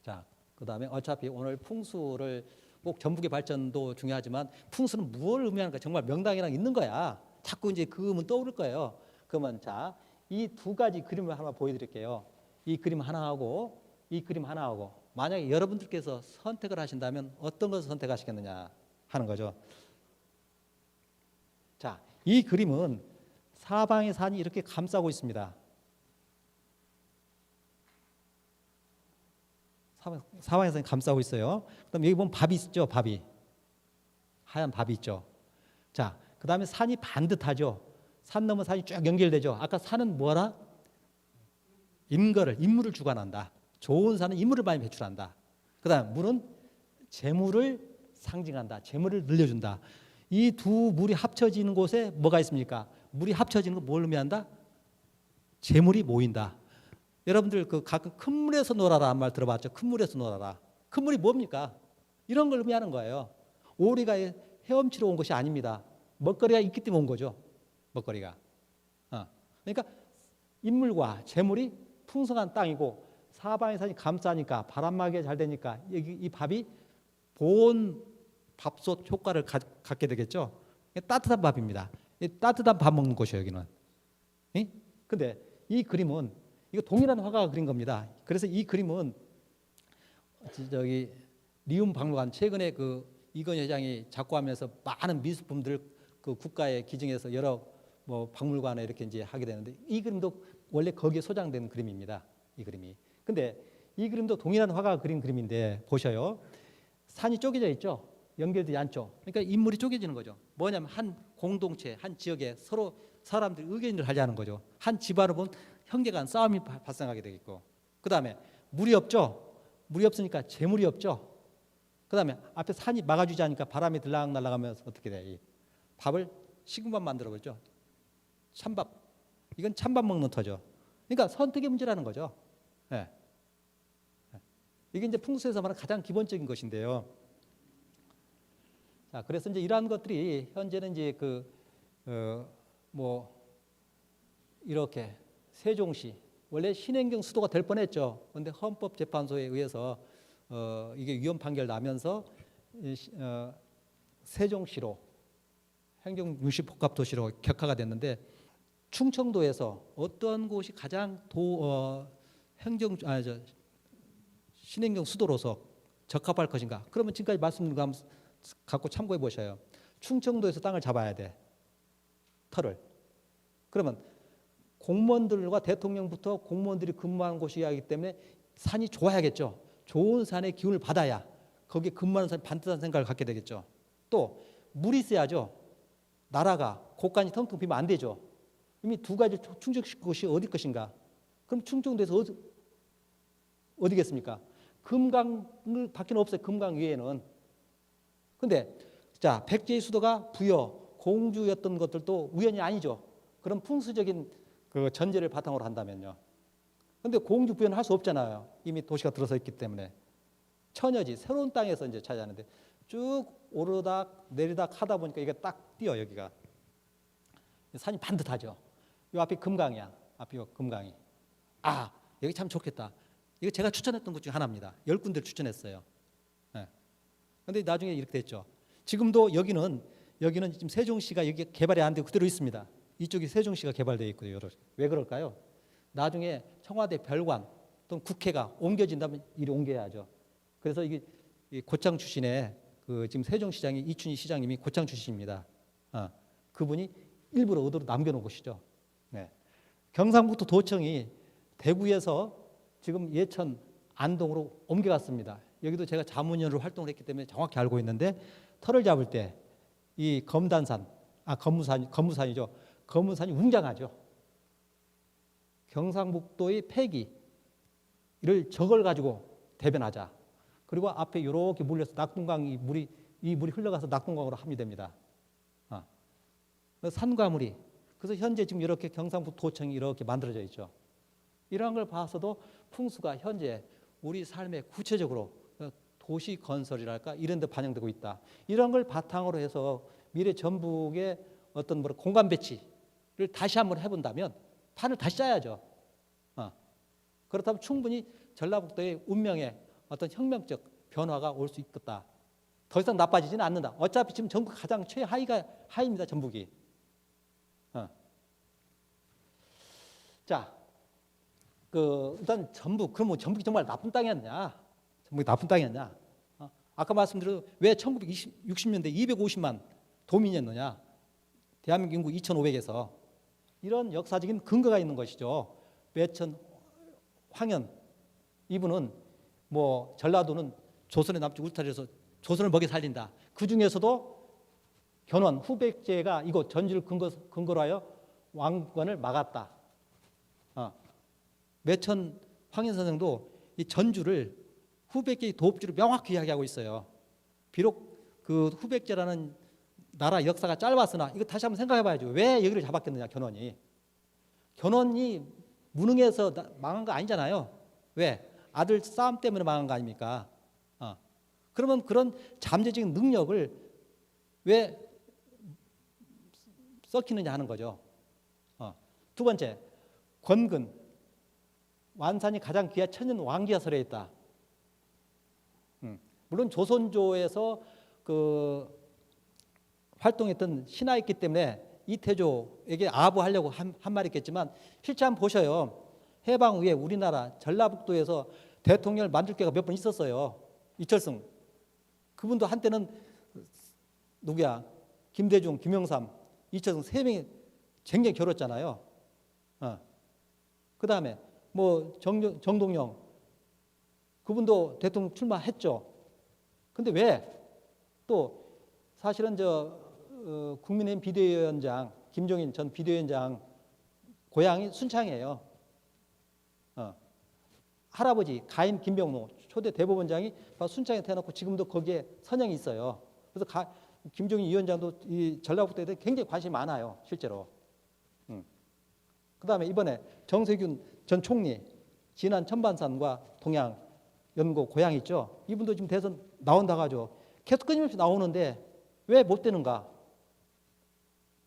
자, 그다음에 어차피 오늘 풍수를 꼭 전북의 발전도 중요하지만 풍수는 무엇을 의미하는가 정말 명당이랑 있는 거야. 자꾸 이제 그 의문 떠오를 거예요. 그러면 자, 이 두 가지 그림을 하나 보여드릴게요. 이 그림 하나하고 이 그림 하나하고 만약에 여러분들께서 선택을 하신다면 어떤 것을 선택하시겠느냐 하는 거죠. 자, 이 그림은 사방의 산이 이렇게 감싸고 있습니다. 사방의 산이 감싸고 있어요. 그다음 여기 보면 밥이 있죠, 밥이 하얀 밥이 있죠. 자, 그다음에 산이 반듯하죠. 산 넘어 산이 쭉 연결되죠. 아까 산은 뭐라? 인물을 주관한다. 좋은 산은 인물을 많이 배출한다. 그다음 물은 재물을 상징한다. 재물을 늘려준다. 이 두 물이 합쳐지는 곳에 뭐가 있습니까? 물이 합쳐지는 거 뭘 의미한다? 재물이 모인다. 여러분들 그 가끔 큰 물에서 놀아라 한 말 들어봤죠? 큰 물에서 놀아라. 큰 물이 뭡니까? 이런 걸 의미하는 거예요. 오리가 헤엄치러 온 것이 아닙니다. 먹거리가 있기 때문에 온 거죠. 먹거리가. 그러니까 인물과 재물이 풍성한 땅이고 사방의 산이 감싸니까 바람막이가 잘 되니까 이 밥이 보온 밥솥 효과를 갖게 되겠죠. 따뜻한 밥입니다. 따뜻한 밥 먹는 곳이에요, 여기는. 근데 이 그림은 이거 동일한 화가가 그린 겁니다. 그래서 이 그림은 저기 리움 박물관 최근에 그 이건희 회장이 작고하면서 많은 미술품들 그 국가에 기증해서 여러 뭐 박물관에 이렇게 이제 하게 되는데 이 그림도 원래 거기에 소장된 그림입니다. 이 그림이. 근데 이 그림도 동일한 화가가 그린 그림인데 보셔요. 산이 쪼개져 있죠. 연결되지 않죠. 그러니까 인물이 쪼개지는 거죠. 뭐냐면 한 공동체, 한 지역에 서로 사람들이 의견을 하려는 거죠. 한 집안을 보면 형제간 싸움이 발생하게 되겠고, 그 다음에 물이 없죠. 물이 없으니까 재물이 없죠. 그 다음에 앞에 산이 막아주지 않으니까 바람이 들락날락하면서 어떻게 돼? 밥을 식은 밥 만들어 버렸죠. 찬밥. 이건 찬밥 먹는 터죠. 그러니까 선택의 문제라는 거죠. 네. 이게 이제 풍수에서 말하는 가장 기본적인 것인데요. 자, 그래서 이제 이러한 것들이 현재는 이제 이렇게 세종시 원래 신행경 수도가 될 뻔했죠. 그런데 헌법재판소에 의해서 이게 위헌 판결 나면서 세종시로 행정융시복합도시로 격하가 됐는데 충청도에서 어떤 곳이 가장 신행경 수도로서 적합할 것인가? 그러면 지금까지 말씀드린 거 한번 갖고 참고해 보셔요. 충청도에서 땅을 잡아야 돼. 터를. 그러면 공무원들과 대통령부터 공무원들이 근무하는 곳이어야 하기 때문에 산이 좋아야겠죠. 좋은 산의 기운을 받아야 거기에 근무하는 사람이 반듯한 생각을 갖게 되겠죠. 또 물이 있어야죠. 나라가 곳간이 텅텅 비면 안 되죠. 이미 두 가지 충족시킬 것이 어디 것인가? 그럼 충족돼서 어디겠습니까? 금강을 밖에 없어요. 금강 위에는. 근데 자, 백제의 수도가 부여, 공주였던 것들도 우연이 아니죠. 그런 풍수적인 그 전제를 바탕으로 한다면요. 근데 공주 부여는 할 수 없잖아요. 이미 도시가 들어서 있기 때문에. 처녀지, 새로운 땅에서 이제 차지하는데 쭉 오르락 내리락 하다 보니까 이게 딱 띄어, 여기가. 산이 반듯하죠. 이 앞이 금강이야. 앞이 금강이. 아, 여기 참 좋겠다. 이거 제가 추천했던 것 중에 하나입니다. 10군데를 추천했어요. 네. 근데 나중에 이렇게 됐죠. 지금도 여기는 지금 세종시가 여기 개발이 안 되고 그대로 있습니다. 이쪽이 세종시가 개발되어 있고요. 왜 그럴까요? 나중에 청와대 별관 또는 국회가 옮겨진다면 이리 옮겨야죠. 그래서 이게 고창 출신의 그 지금 세종시장이 이춘희 시장님이 고창 출신입니다. 그분이 일부러 의도로 남겨놓은 곳이죠. 네. 경상북도 도청이 대구에서 지금 예천 안동으로 옮겨갔습니다. 여기도 제가 자문위원으로 활동을 했기 때문에 정확히 알고 있는데 털을 잡을 때 이 검무산이죠. 검무산이 웅장하죠. 경상북도의 폐기를 저걸 가지고 대변하자. 그리고 앞에 이렇게 물려서 낙동강이 이 물이 흘러가서 낙동강으로 함유됩니다. 산과물이. 그래서 현재 지금 이렇게 경상북도청이 이렇게 만들어져 있죠. 이러한 걸 봐서도 풍수가 현재 우리 삶에 구체적으로 도시 건설이랄까 이런 데 반영되고 있다. 이런 걸 바탕으로 해서 미래 전북의 어떤 공간 배치를 다시 한번 해본다면 판을 다시 짜야죠. 그렇다면 충분히 전라북도의 운명에 어떤 혁명적 변화가 올 수 있겠다. 더 이상 나빠지지는 않는다. 어차피 지금 전국 가장 최하위입니다. 전북이. 자, 일단 전북, 그럼 뭐 전북이 정말 나쁜 땅이었냐? 전북이 나쁜 땅이었냐? 아까 말씀드린 왜 1960년대 250만 도민이었느냐? 대한민국 인구 2,500에서 이런 역사적인 근거가 있는 것이죠. 매천 황현 이분은 뭐 전라도는 조선의 남쪽 울타리에서 조선을 먹여 살린다. 그 중에서도 견훤 후백제가 이곳 전주를 근거로 하여 왕권을 막았다. 매천 황현 선생도 이 전주를 후백제의 도읍지로 명확히 이야기하고 있어요. 비록 그 후백제라는 나라 역사가 짧았으나 이거 다시 한번 생각해 봐야죠. 왜 여기를 잡았겠느냐, 견훤이. 견훤이 무능해서 망한 거 아니잖아요. 왜? 아들 싸움 때문에 망한 거 아닙니까? 그러면 그런 잠재적인 능력을 왜 썩히느냐 하는 거죠. 두 번째, 권근. 완산이 가장 귀하 천년 왕기가 설해 있다. 물론 조선조에서 활동했던 신하였기 때문에 이태조에게 아부하려고 한 말이 있겠지만 실제 한번 보셔요. 해방 후에 우리나라 전라북도에서 대통령을 만들 때가 몇 번 있었어요. 이철승. 그분도 한때는 누구야? 김대중, 김영삼, 이철승 세 명이 쟁쟁 겨뤘잖아요. 그 다음에 뭐 정동영 그분도 대통령 출마했죠. 근데 왜 또 사실은 국민의힘 비대위원장 김종인 전 비대위원장 고향이 순창이에요. 할아버지 가임 김병로 초대 대법원장이 순창에 태어났고 지금도 거기에 선영이 있어요. 그래서 김종인 위원장도 이 전라북도에 대해 굉장히 관심이 많아요. 실제로. 그다음에 이번에 정세균 전 총리 진안 천반산과 동양 연고 고향 있죠. 이분도 지금 대선 나온다고 하죠. 계속 끊임없이 나오는데 왜 못 되는가?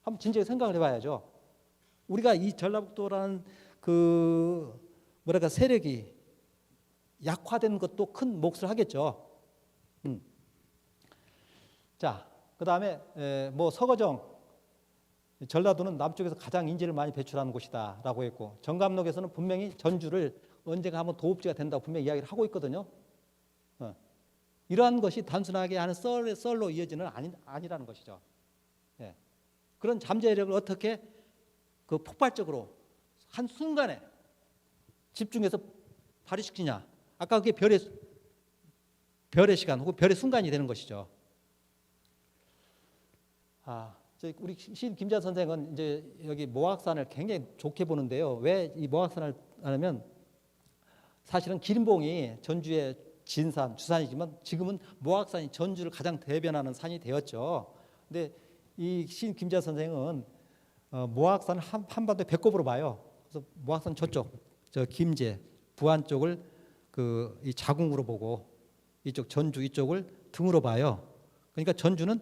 한번 진지하게 생각을 해봐야죠. 우리가 이 전라북도라는 세력이 약화된 것도 큰 몫을 하겠죠. 자, 그 다음에 뭐 서거정 전라도는 남쪽에서 가장 인재를 많이 배출하는 곳이다라고 했고 정감록에서는 분명히 전주를 언젠가 한번 도읍지가 된다고 분명히 이야기를 하고 있거든요. 이러한 것이 단순하게 하는 썰로 이어지는 아니라는 것이죠. 예. 그런 잠재력을 어떻게 폭발적으로 한 순간에 집중해서 발휘시키냐. 아까 그게 별의 시간 혹은 별의 순간이 되는 것이죠. 우리 시인 김자 선생은 이제 여기 모악산을 굉장히 좋게 보는데요. 왜 이 모악산을 하냐면 사실은 기린봉이 전주의 진산, 주산이지만 지금은 모악산이 전주를 가장 대변하는 산이 되었죠. 근데 이 시인 김자 선생은 모악산 한반도 배꼽으로 봐요. 그래서 모악산 저쪽, 저 김제, 부안 쪽을 이 자궁으로 보고 이쪽 전주 이쪽을 등으로 봐요. 그러니까 전주는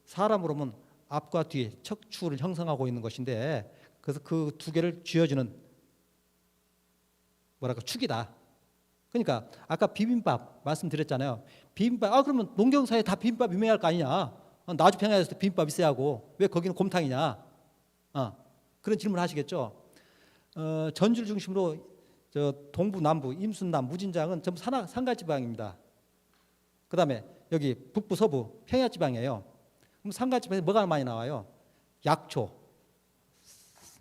사람으로 보면 앞과 뒤 척추를 형성하고 있는 것인데 그래서 그 두 개를 쥐어주는 축이다. 그러니까 아까 비빔밥 말씀드렸잖아요. 비빔밥 그러면 농경사에 다 비빔밥 유명할 거 아니냐? 나주 평야에서도 비빔밥 있어야 하고 왜 거기는 곰탕이냐? 그런 질문 하시겠죠. 전주를 중심으로 저 동부, 남부, 임순남, 무진장은 전부 산가지방입니다. 그다음에 여기 북부, 서부 평야지방이에요. 그럼 산가지방에 뭐가 많이 나와요? 약초,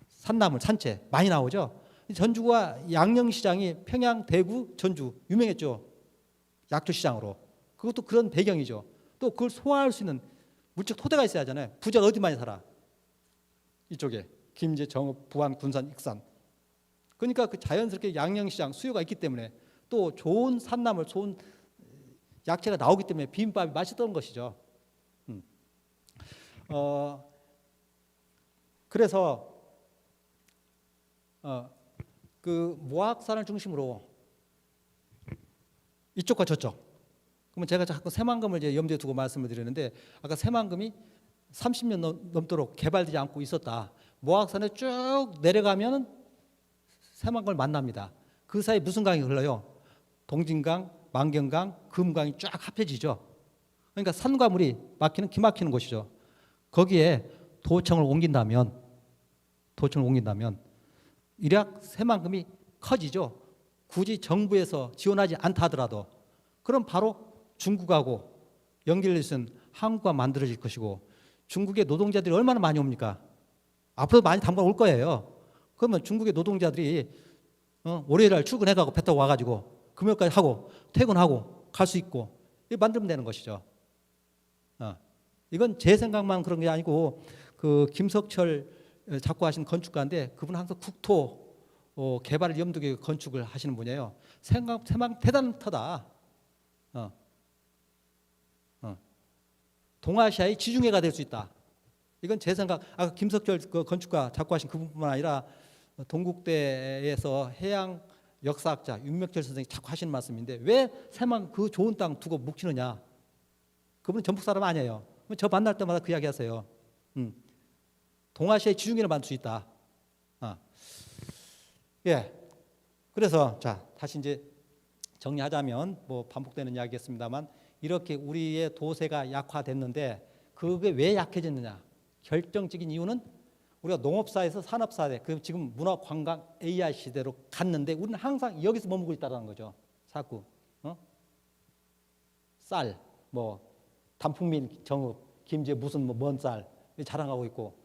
산나물, 산채 많이 나오죠. 전주가 양령시장이 평양, 대구, 전주 유명했죠. 약초시장으로. 그것도 그런 배경이죠. 또 그걸 소화할 수 있는 물적 토대가 있어야 하잖아요. 부자가 어디 많이 살아? 이쪽에 김제, 정읍, 부안, 군산, 익산. 그러니까 그 자연스럽게 양령시장 수요가 있기 때문에 또 좋은 산나물, 좋은 약재가 나오기 때문에 비빔밥이 맛있던 것이죠. 그래서 그 모악산을 중심으로 이쪽과 저쪽. 그러면 제가 자꾸 새만금을 이제 염두에 두고 말씀을 드리는데 아까 새만금이 30년 넘도록 개발되지 않고 있었다. 모악산에 쭉 내려가면 새만금을 만납니다. 그 사이 무슨 강이 흘러요? 동진강, 만경강, 금강이 쫙 합해지죠. 그러니까 산과 물이 막히는 기막히는 곳이죠. 거기에 도청을 옮긴다면 일약 새만금이 커지죠. 굳이 정부에서 지원하지 않다 하더라도 그럼 바로 중국하고 연결될 수 있는 항구가 만들어질 것이고 중국의 노동자들이 얼마나 많이 옵니까? 앞으로 많이 당장 올 거예요. 그러면 중국의 노동자들이 월요일 날 출근해가고 배 타고 와가지고 금요일까지 하고 퇴근하고 갈 수 있고 이게 만들면 되는 것이죠. 이건 제 생각만 그런 게 아니고 그 김석철 작고하신 건축가인데 그분은 항상 국토 개발을 염두에 건축을 하시는 분이에요. 생각 대단한 터다. 동아시아의 지중해가 될 수 있다. 이건 제 생각. 아까 김석철 그 건축가 작고하신 그분뿐만 아니라 동국대에서 해양 역사학자 윤명철 선생이 자꾸 하시는 말씀인데 왜 새만 그 좋은 땅 두고 묵히느냐? 그분은 전북 사람 아니에요. 저 만날 때마다 그 이야기 하세요. 동아시아의 지중해를 만들 수 있다. 예. 그래서 자 다시 이제 정리하자면 뭐 반복되는 이야기겠습니다만 이렇게 우리의 도세가 약화됐는데 그게 왜 약해졌느냐? 결정적인 이유는 우리가 농업사에서 산업사회, 그 지금 문화 관광 AI 시대로 갔는데 우리는 항상 여기서 머물고 있다는 거죠. 자꾸 쌀, 뭐 단풍민 정읍, 김제 무슨 뭐 먼 쌀 자랑하고 있고,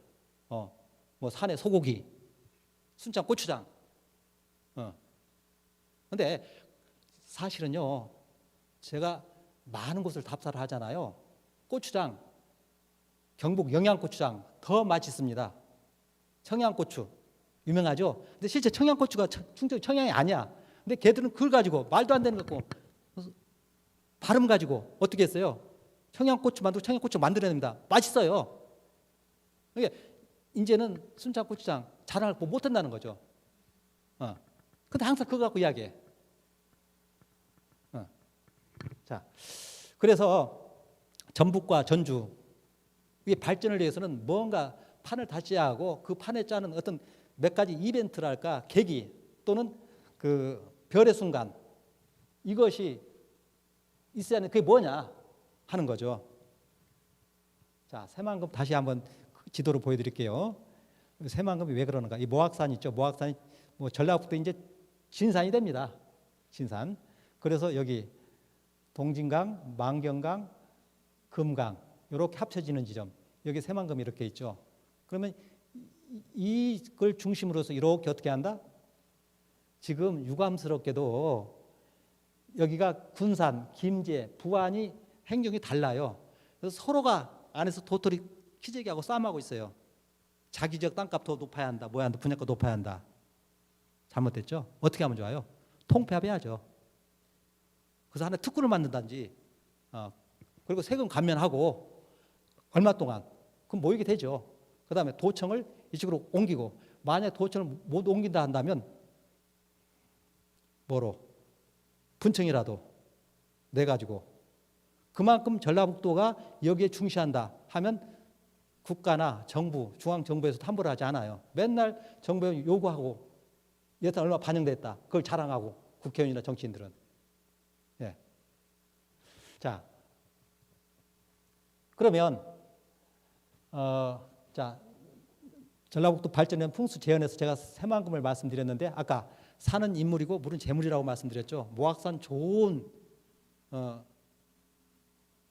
뭐 산에 소고기, 순창 고추장. 근데 사실은요, 제가 많은 곳을 답사를 하잖아요. 고추장, 경북 영양고추장 더 맛있습니다. 청양고추 유명하죠. 근데 실제 청양고추가 충청 청양이 아니야. 근데 걔들은 그걸 가지고 말도 안 되는 거 갖고 발음 가지고 어떻게 했어요? 청양고추 만들고 청양고추 만들어냅니다. 맛있어요. 그러니까 이제는 순창고추장 자랑을 못 한다는 거죠. 근데 항상 그거 갖고 이야기해. 자, 그래서 전북과 전주 이 발전을 위해서는 뭔가 판을 다시 하고 그 판에 짜는 어떤 몇 가지 이벤트랄까 계기 또는 그 별의 순간 이것이 있어야 하는 그게 뭐냐 하는 거죠. 자, 새만금 다시 한번 지도로 보여드릴게요. 새만금이 왜 그러는가? 이 모악산 있죠. 모악산이 뭐 전라북도 이제 진산이 됩니다. 진산. 그래서 여기 동진강, 만경강, 금강 이렇게 합쳐지는 지점. 여기 새만금이 이렇게 있죠. 그러면 이걸 중심으로서 이렇게 어떻게 한다? 지금 유감스럽게도 여기가 군산, 김제, 부안이 행정이 달라요. 그래서 서로가 안에서 도토리 키재기하고 싸움하고 있어요. 자기 지역 땅값 더 높아야 한다, 뭐야 한다, 분양가 높아야 한다. 잘못됐죠? 어떻게 하면 좋아요? 통폐합해야죠. 그래서 하나 특구를 만든다든지, 그리고 세금 감면하고 얼마 동안 그럼 모이게 되죠. 그 다음에 도청을 이쪽으로 옮기고, 만약 도청을 못 옮긴다 한다면 뭐로? 분청이라도 내가지고 그만큼 전라북도가 여기에 중시한다 하면 국가나 정부, 중앙정부에서도 함부로 하지 않아요. 맨날 정부에 요구하고 예산 얼마 반영됐다, 그걸 자랑하고 국회의원이나 정치인들은. 예. 자, 그러면 자, 전라북도 발전의 풍수 재현에서 제가 새만금을 말씀드렸는데, 아까 산은 인물이고 물은 재물이라고 말씀드렸죠. 모악산 좋은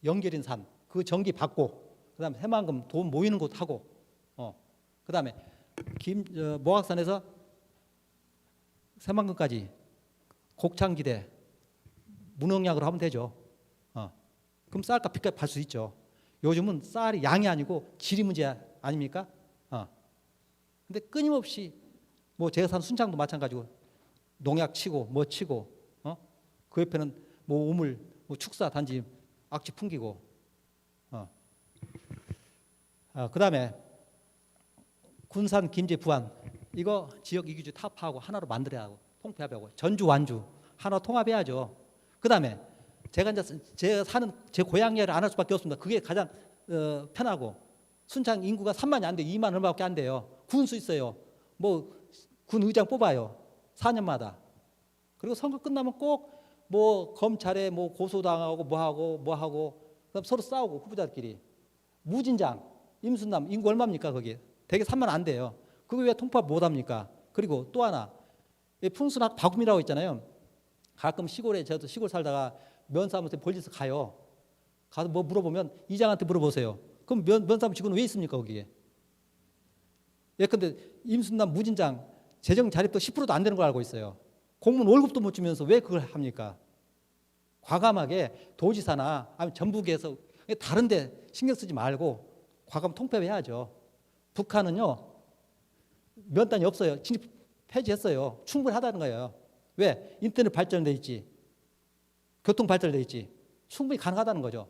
연결인 산, 그 전기 받고, 그다음에 새만금 돈 모이는 곳 하고, 그다음에 모악산에서 새만금까지 곡창지대 무농약으로 하면 되죠. 그럼 쌀값 빚값 팔 수 있죠. 요즘은 쌀이 양이 아니고 질이 문제 아닙니까? 근데 끊임없이 뭐 제가 사는 순창도 마찬가지고 농약 치고 뭐 치고, 그 옆에는 뭐 우물, 뭐 축사 단지 악취 풍기고, 그다음에 군산, 김제, 부안 이거 지역 이기주 타파하고 하나로 만들어야 하고 통폐합하고, 전주, 완주 하나 통합해야죠. 그다음에 제가 이제 제가 사는 제 고향 이야기를 안 할 수밖에 없습니다. 그게 가장 편하고, 순창 인구가 3만이 안 돼, 2만 얼마밖에 안 돼요. 군수 있어요. 뭐 군 의장 뽑아요, 4년마다. 그리고 선거 끝나면 꼭 뭐 검찰에 뭐 고소당하고 뭐하고 그다음 서로 싸우고 후보자들끼리. 무진장, 임순남 인구 얼마입니까? 거기 대개 3만 안 돼요. 그거 왜 통합 못합니까? 그리고 또 하나, 풍순학 바구미라고 있잖아요. 가끔 시골에, 저도 시골 살다가 면사무소에 볼일서 가요. 가서 뭐 물어보면 이장한테 물어보세요. 그럼 면사무 직원은 왜 있습니까 거기에? 예컨대 임순남 무진장 재정 자립도 10%도 안 되는 걸 알고 있어요. 공무원 월급도 못 주면서 왜 그걸 합니까? 과감하게 도지사나 아니면 전북에서 다른 데 신경 쓰지 말고 과감 통폐합해야죠. 북한은요 면단이 없어요. 진입 폐지했어요. 충분하다는 거예요. 왜? 인터넷 발전돼 있지, 교통 발전돼 있지, 충분히 가능하다는 거죠.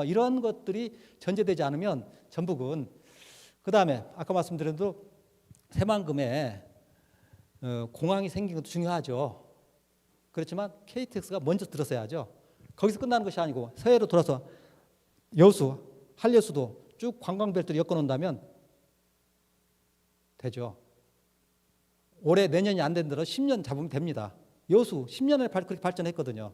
이런 것들이 전제되지 않으면 전북은, 그 다음에 아까 말씀드린 대로 새만금에 공항이 생긴 것도 중요하죠. 그렇지만 KTX가 먼저 들어서야죠. 거기서 끝나는 것이 아니고 서해로 돌아서 여수, 한려수도 쭉 관광벨트를 엮어놓는다면 되죠. 올해 내년이 안 된다고 10년 잡으면 됩니다. 여수 10년에 그렇게 발전했거든요.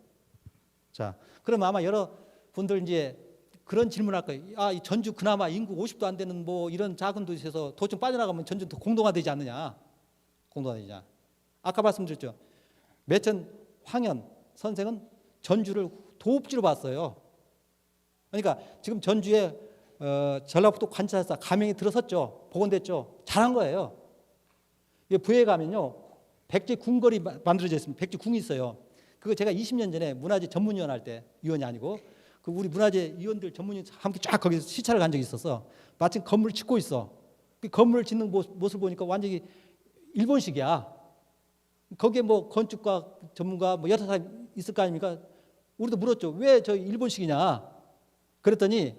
자, 그러면 아마 여러분들 이제 그런 질문할 거예요. 이 전주 그나마 인구 50도 안 되는 뭐 이런 작은 도시에서 도청 빠져나가면 전주도 공동화되지 않느냐? 공동화되냐? 아까 말씀드렸죠. 매천 황현 선생은 전주를 도읍지로 봤어요. 그러니까 지금 전주에 전라북도 관찰사 가명이 들어섰죠. 복원됐죠. 잘한 거예요. 부에 가면요, 백제 궁궐이 만들어져 있습니다. 백제 궁이 있어요. 그거 제가 20년 전에 문화재 전문위원 할 때, 위원이 아니고 그 우리 문화재 위원들 전문위원 함께 쫙 거기서 시찰을 간 적이 있어서, 마침 건물을 짓고 있어. 그 건물을 짓는 모습을 보니까 완전히 일본식이야. 거기에 뭐 건축가 전문가 뭐 여러 사람 있을 거 아닙니까? 우리도 물었죠. 왜 저 일본식이냐? 그랬더니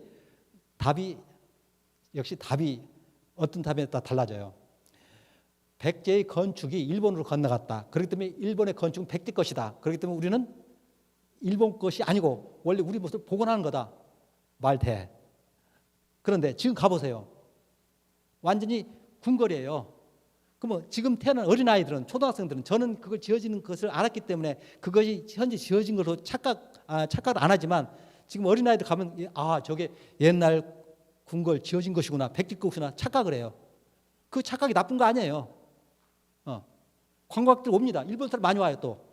역시 답이 어떤 답에 따라 달라져요. 백제의 건축이 일본으로 건너갔다. 그렇기 때문에 일본의 건축은 백제 것이다. 그렇기 때문에 우리는 일본 것이 아니고 원래 우리 모습을 복원하는 거다. 말 돼. 그런데 지금 가보세요. 완전히 궁궐이에요. 그러면 지금 태어난 어린아이들은, 초등학생들은, 저는 그걸 지어지는 것을 알았기 때문에 그것이 현재 지어진 것으로 착각을 안 하지만, 지금 어린아이들 가면 저게 옛날 궁궐 지어진 것이구나, 백제 것이구나 착각을 해요. 그 착각이 나쁜 거 아니에요. 관광객들 옵니다. 일본 사람 많이 와요 또.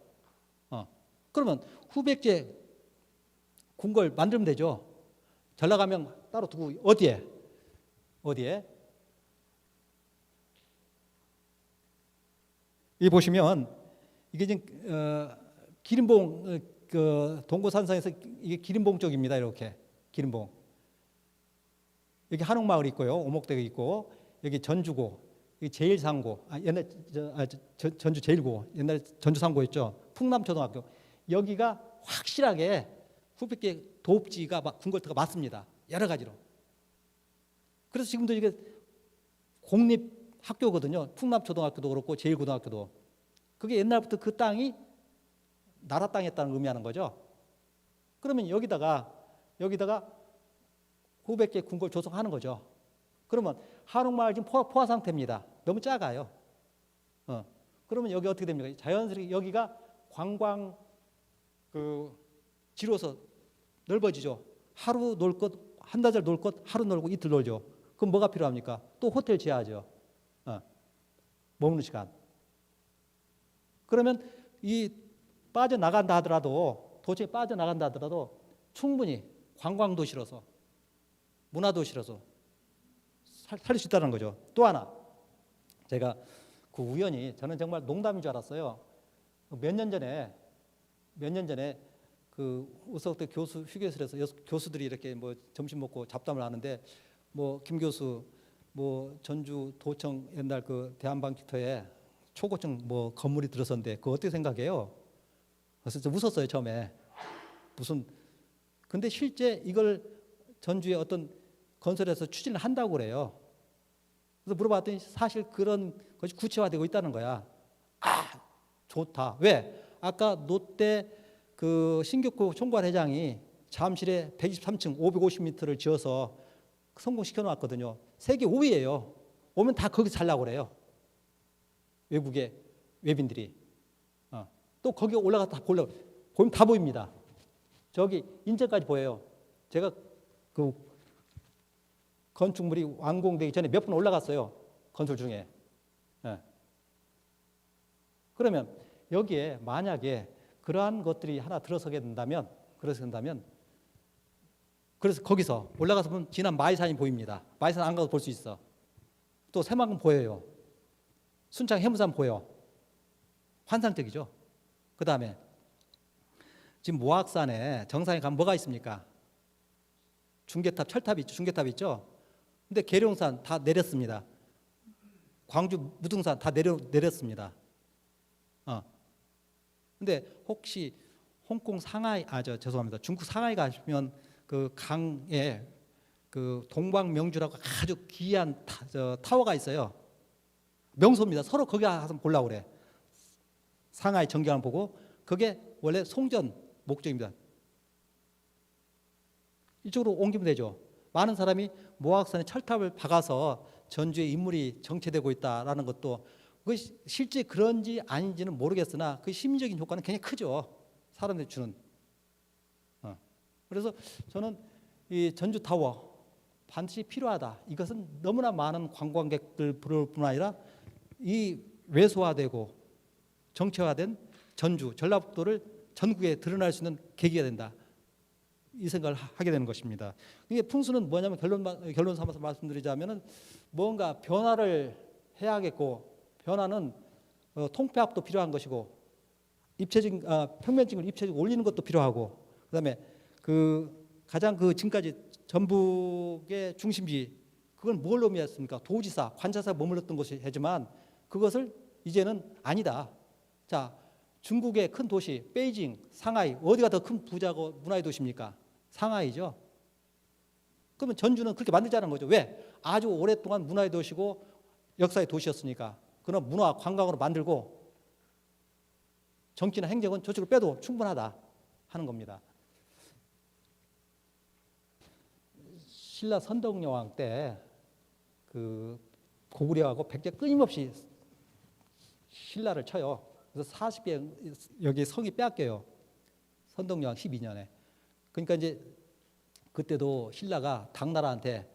그러면 후백제 궁궐 만들면 되죠. 전라가면 따로 두고 어디에? 이 보시면 이게 지금 기름봉, 그 동고산성에서 이게 기름봉 쪽입니다. 이렇게 기름봉. 여기 한옥마을이 있고요. 오목대가 있고 여기 전주고 여기 제일상고 옛날 전주 제일고 옛날 전주상고였죠. 풍남초등학교 여기가 확실하게 후백계 도읍지가 궁궐터가 맞습니다. 여러 가지로. 그래서 지금도 이게 공립 학교거든요. 풍남초등학교도 그렇고 제일고등학교도. 그게 옛날부터 그 땅이 나라 땅이었다는 의미하는 거죠. 그러면 여기다가 후백계 궁궐 조성하는 거죠. 그러면 한옥마을 지금 포화 상태입니다. 너무 작아요. 그러면 여기 어떻게 됩니까? 자연스럽게 여기가 관광 지로서 넓어지죠. 하루 놀 것, 한나절 놀 것, 하루 놀고 이틀 놀죠. 그럼 뭐가 필요합니까? 또 호텔 지어야죠. 머무는 시간. 그러면 이 빠져나간다 하더라도 도청이 빠져나간다 하더라도 충분히 관광도시로서 문화도시로서 살 수 있다는 거죠. 또 하나 제가 그 우연히 저는 정말 농담인 줄 알았어요. 몇 년 전에 그 우석대 교수 휴게실에서 교수들이 이렇게 뭐 점심 먹고 잡담을 하는데 뭐 김 교수 뭐 전주 도청 옛날 그 대한방직터에 초고층 뭐 건물이 들어섰는데 그거 어떻게 생각해요? 그래서 좀 웃었어요 처음에. 무슨 근데 실제 이걸 전주에 어떤 건설에서 추진을 한다고 그래요. 그래서 물어봤더니 사실 그런 것이 구체화되고 있다는 거야. 아 좋다. 왜? 아까 노때 그 신격구 총괄회장이 잠실에 123층 550m를 지어서 성공시켜 놓았거든요. 세계 5위예요. 오면 다 거기 살라고 그래요. 외국의 외빈들이. 또 거기 올라갔다 보려고 보면 다 보입니다. 저기 인제까지 보여요. 제가 그 건축물이 완공되기 전에 몇 번 올라갔어요. 건설 중에. 그러면 여기에 만약에 그러한 것들이 하나 들어서게 된다면 그래서 거기서 올라가서 보면 지난 마이산이 보입니다. 마이산 안 가도 볼 수 있어. 또 새만금 보여요. 순창 해무산 보여. 환상적이죠. 그 다음에 지금 모악산에 정상에 가면 뭐가 있습니까? 중계탑, 철탑이 있죠. 중계탑 있죠. 근데 계룡산 다 내렸습니다. 광주 무등산 다 내렸습니다. 근데 혹시 홍콩 상하이 죄송합니다. 중국 상하이 가시면 그 강에 그 동방명주라고 아주 귀한 타워가 있어요. 명소입니다. 서로 거기 가서 보려고 그래. 상하이 전경을 보고 그게 원래 송전 목적입니다. 이쪽으로 옮기면 되죠. 많은 사람이 모악산에 철탑을 박아서 전주에 인물이 정체되고 있다라는 것도 그것이 실제 그런지 아닌지는 모르겠으나 그 심리적인 효과는 굉장히 크죠. 사람들이 주는. 그래서 저는 이 전주타워 반드시 필요하다. 이것은 너무나 많은 관광객들 부를 뿐 아니라 이 왜소화되고 정체화된 전주, 전라북도를 전국에 드러날 수 있는 계기가 된다. 이 생각을 하게 되는 것입니다. 이게 풍수는 뭐냐면 결론 삼아서 말씀드리자면은 뭔가 변화를 해야겠고 변화는 통폐합도 필요한 것이고 입체적 평면적을 입체적으로 올리는 것도 필요하고 그다음에 그 가장 그 지금까지 전북의 중심지 그건 뭘 의미했습니까? 도지사, 관차사 머물렀던 것이 하지만 그것을 이제는 아니다. 자, 중국의 큰 도시 베이징, 상하이 어디가 더 큰 부자고 문화의 도시입니까? 상하이죠. 그러면 전주는 그렇게 만들자는 거죠. 왜? 아주 오랫동안 문화의 도시고 역사의 도시였으니까. 그런 문화 관광으로 만들고 정치나 행정은 저쪽을 빼도 충분하다 하는 겁니다. 신라 선덕여왕 때 그 고구려하고 백제 끊임없이 신라를 쳐요. 그래서 40개 여기 성이 빼앗겨요. 선덕여왕 12년에. 그러니까 이제 그때도 신라가 당나라한테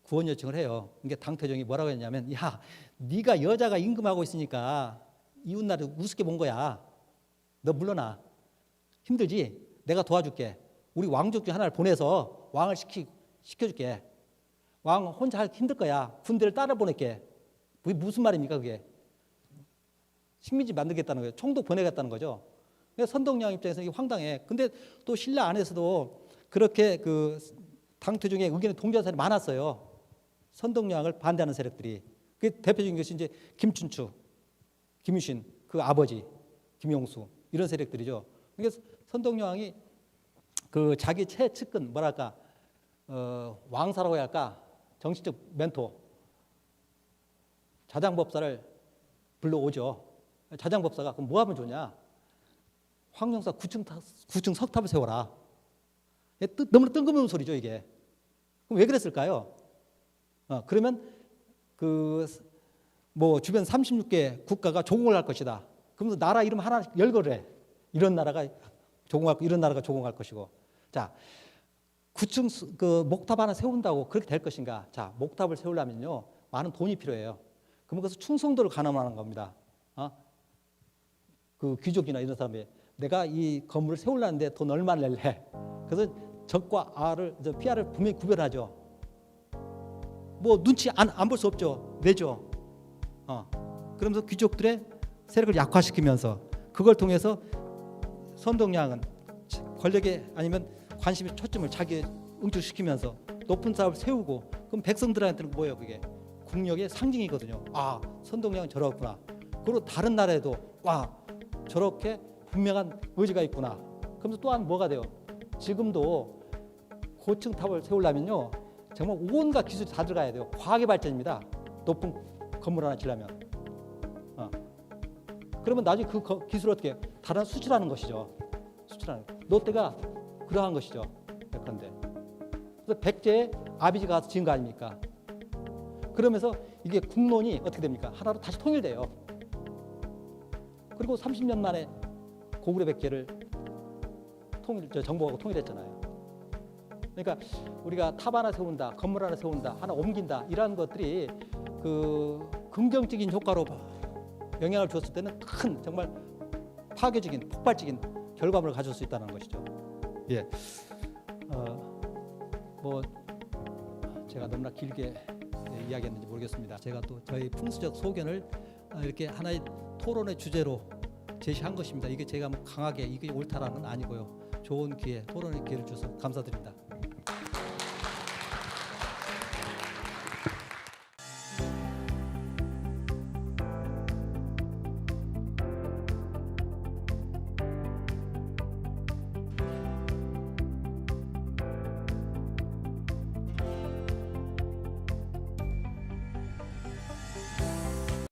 구원 요청을 해요. 그러니까 당태종이 뭐라고 했냐면 야, 네가 여자가 임금하고 있으니까 이웃나라를 우습게 본 거야. 너 물러나. 힘들지? 내가 도와줄게. 우리 왕족 중 하나를 보내서 왕을 시켜줄게. 왕 혼자 하기 힘들 거야. 군대를 따라 보낼게. 그게 무슨 말입니까 그게? 식민지 만들겠다는 거예요. 총독 보내겠다는 거죠. 선덕여왕 입장에서 이게 황당해. 근데 또 신라 안에서도 그렇게 그 당태종의 의견에 동조한 사람이 많았어요. 선동량을 반대하는 세력들이 그 대표적인 것이 이제 김춘추, 김유신, 그 아버지 김용수 이런 세력들이죠. 그러니까 선동량이 그 자기 최측근 뭐랄까 왕사라고 해야 할까 정치적 멘토 자장법사를 불러오죠. 자장법사가 그럼 뭐 하면 좋냐? 황룡사 9층 석탑을 세워라. 너무나 뜬금없는 소리죠 이게. 그럼 왜 그랬을까요? 그러면 그 뭐 주변 36개 국가가 조공을 할 것이다. 그러면서 나라 이름 하나 열거를 해. 이런 나라가 조공할 이런 나라가 조공할 것이고. 자, 9층 그 목탑 하나 세운다고 그렇게 될 것인가? 자, 목탑을 세우려면요 많은 돈이 필요해요. 그러면 그래서 충성도를 가늠하는 겁니다. 그 귀족이나 이런 사람이 내가 이 건물을 세우려는데 돈 얼마를 낼래? 그래서 적과 피아를 분명히 구별하죠. 뭐 눈치 안 볼 수 없죠. 내죠. 그러면서 귀족들의 세력을 약화시키면서 그걸 통해서 선동량은 권력에 아니면 관심의 초점을 자기에 응축시키면서 높은 사업을 세우고 그럼 백성들한테는 뭐예요? 그게 국력의 상징이거든요. 선동량은 저렇구나. 그리고 다른 나라에도 저렇게 분명한 의지가 있구나. 그러면서 또한 뭐가 돼요? 지금도 고층 탑을 세우려면요 정말 온갖 기술이 다 들어가야 돼요. 과학의 발전입니다. 높은 건물 하나 지려면. 그러면 나중에 그 기술을 어떻게 다른 수출하는 것이죠. 수출하는. 롯데가 그러한 것이죠. 예컨대. 그래서 백제의 아비지가 가서 지은 거 아닙니까? 그러면서 이게 국론이 어떻게 됩니까? 하나로 다시 통일돼요. 그리고 30년 만에 고구려 백제를 정복하고 통일했잖아요. 그러니까 우리가 탑 하나 세운다, 건물 하나 세운다, 하나 옮긴다 이러한 것들이 그 긍정적인 효과로 영향을 줬을 때는 큰 정말 파괴적인 폭발적인 결과물을 가져올 수 있다는 것이죠. 예, 뭐 제가 너무나 길게 이야기했는지 모르겠습니다. 제가 또 저희 풍수적 소견을 이렇게 하나의 토론의 주제로 제시한 것입니다. 이게 제가 뭐 강하게 이게 옳다라는 건 아니고요. 좋은 기회, 토론의 기회를 주셔서 감사드립니다.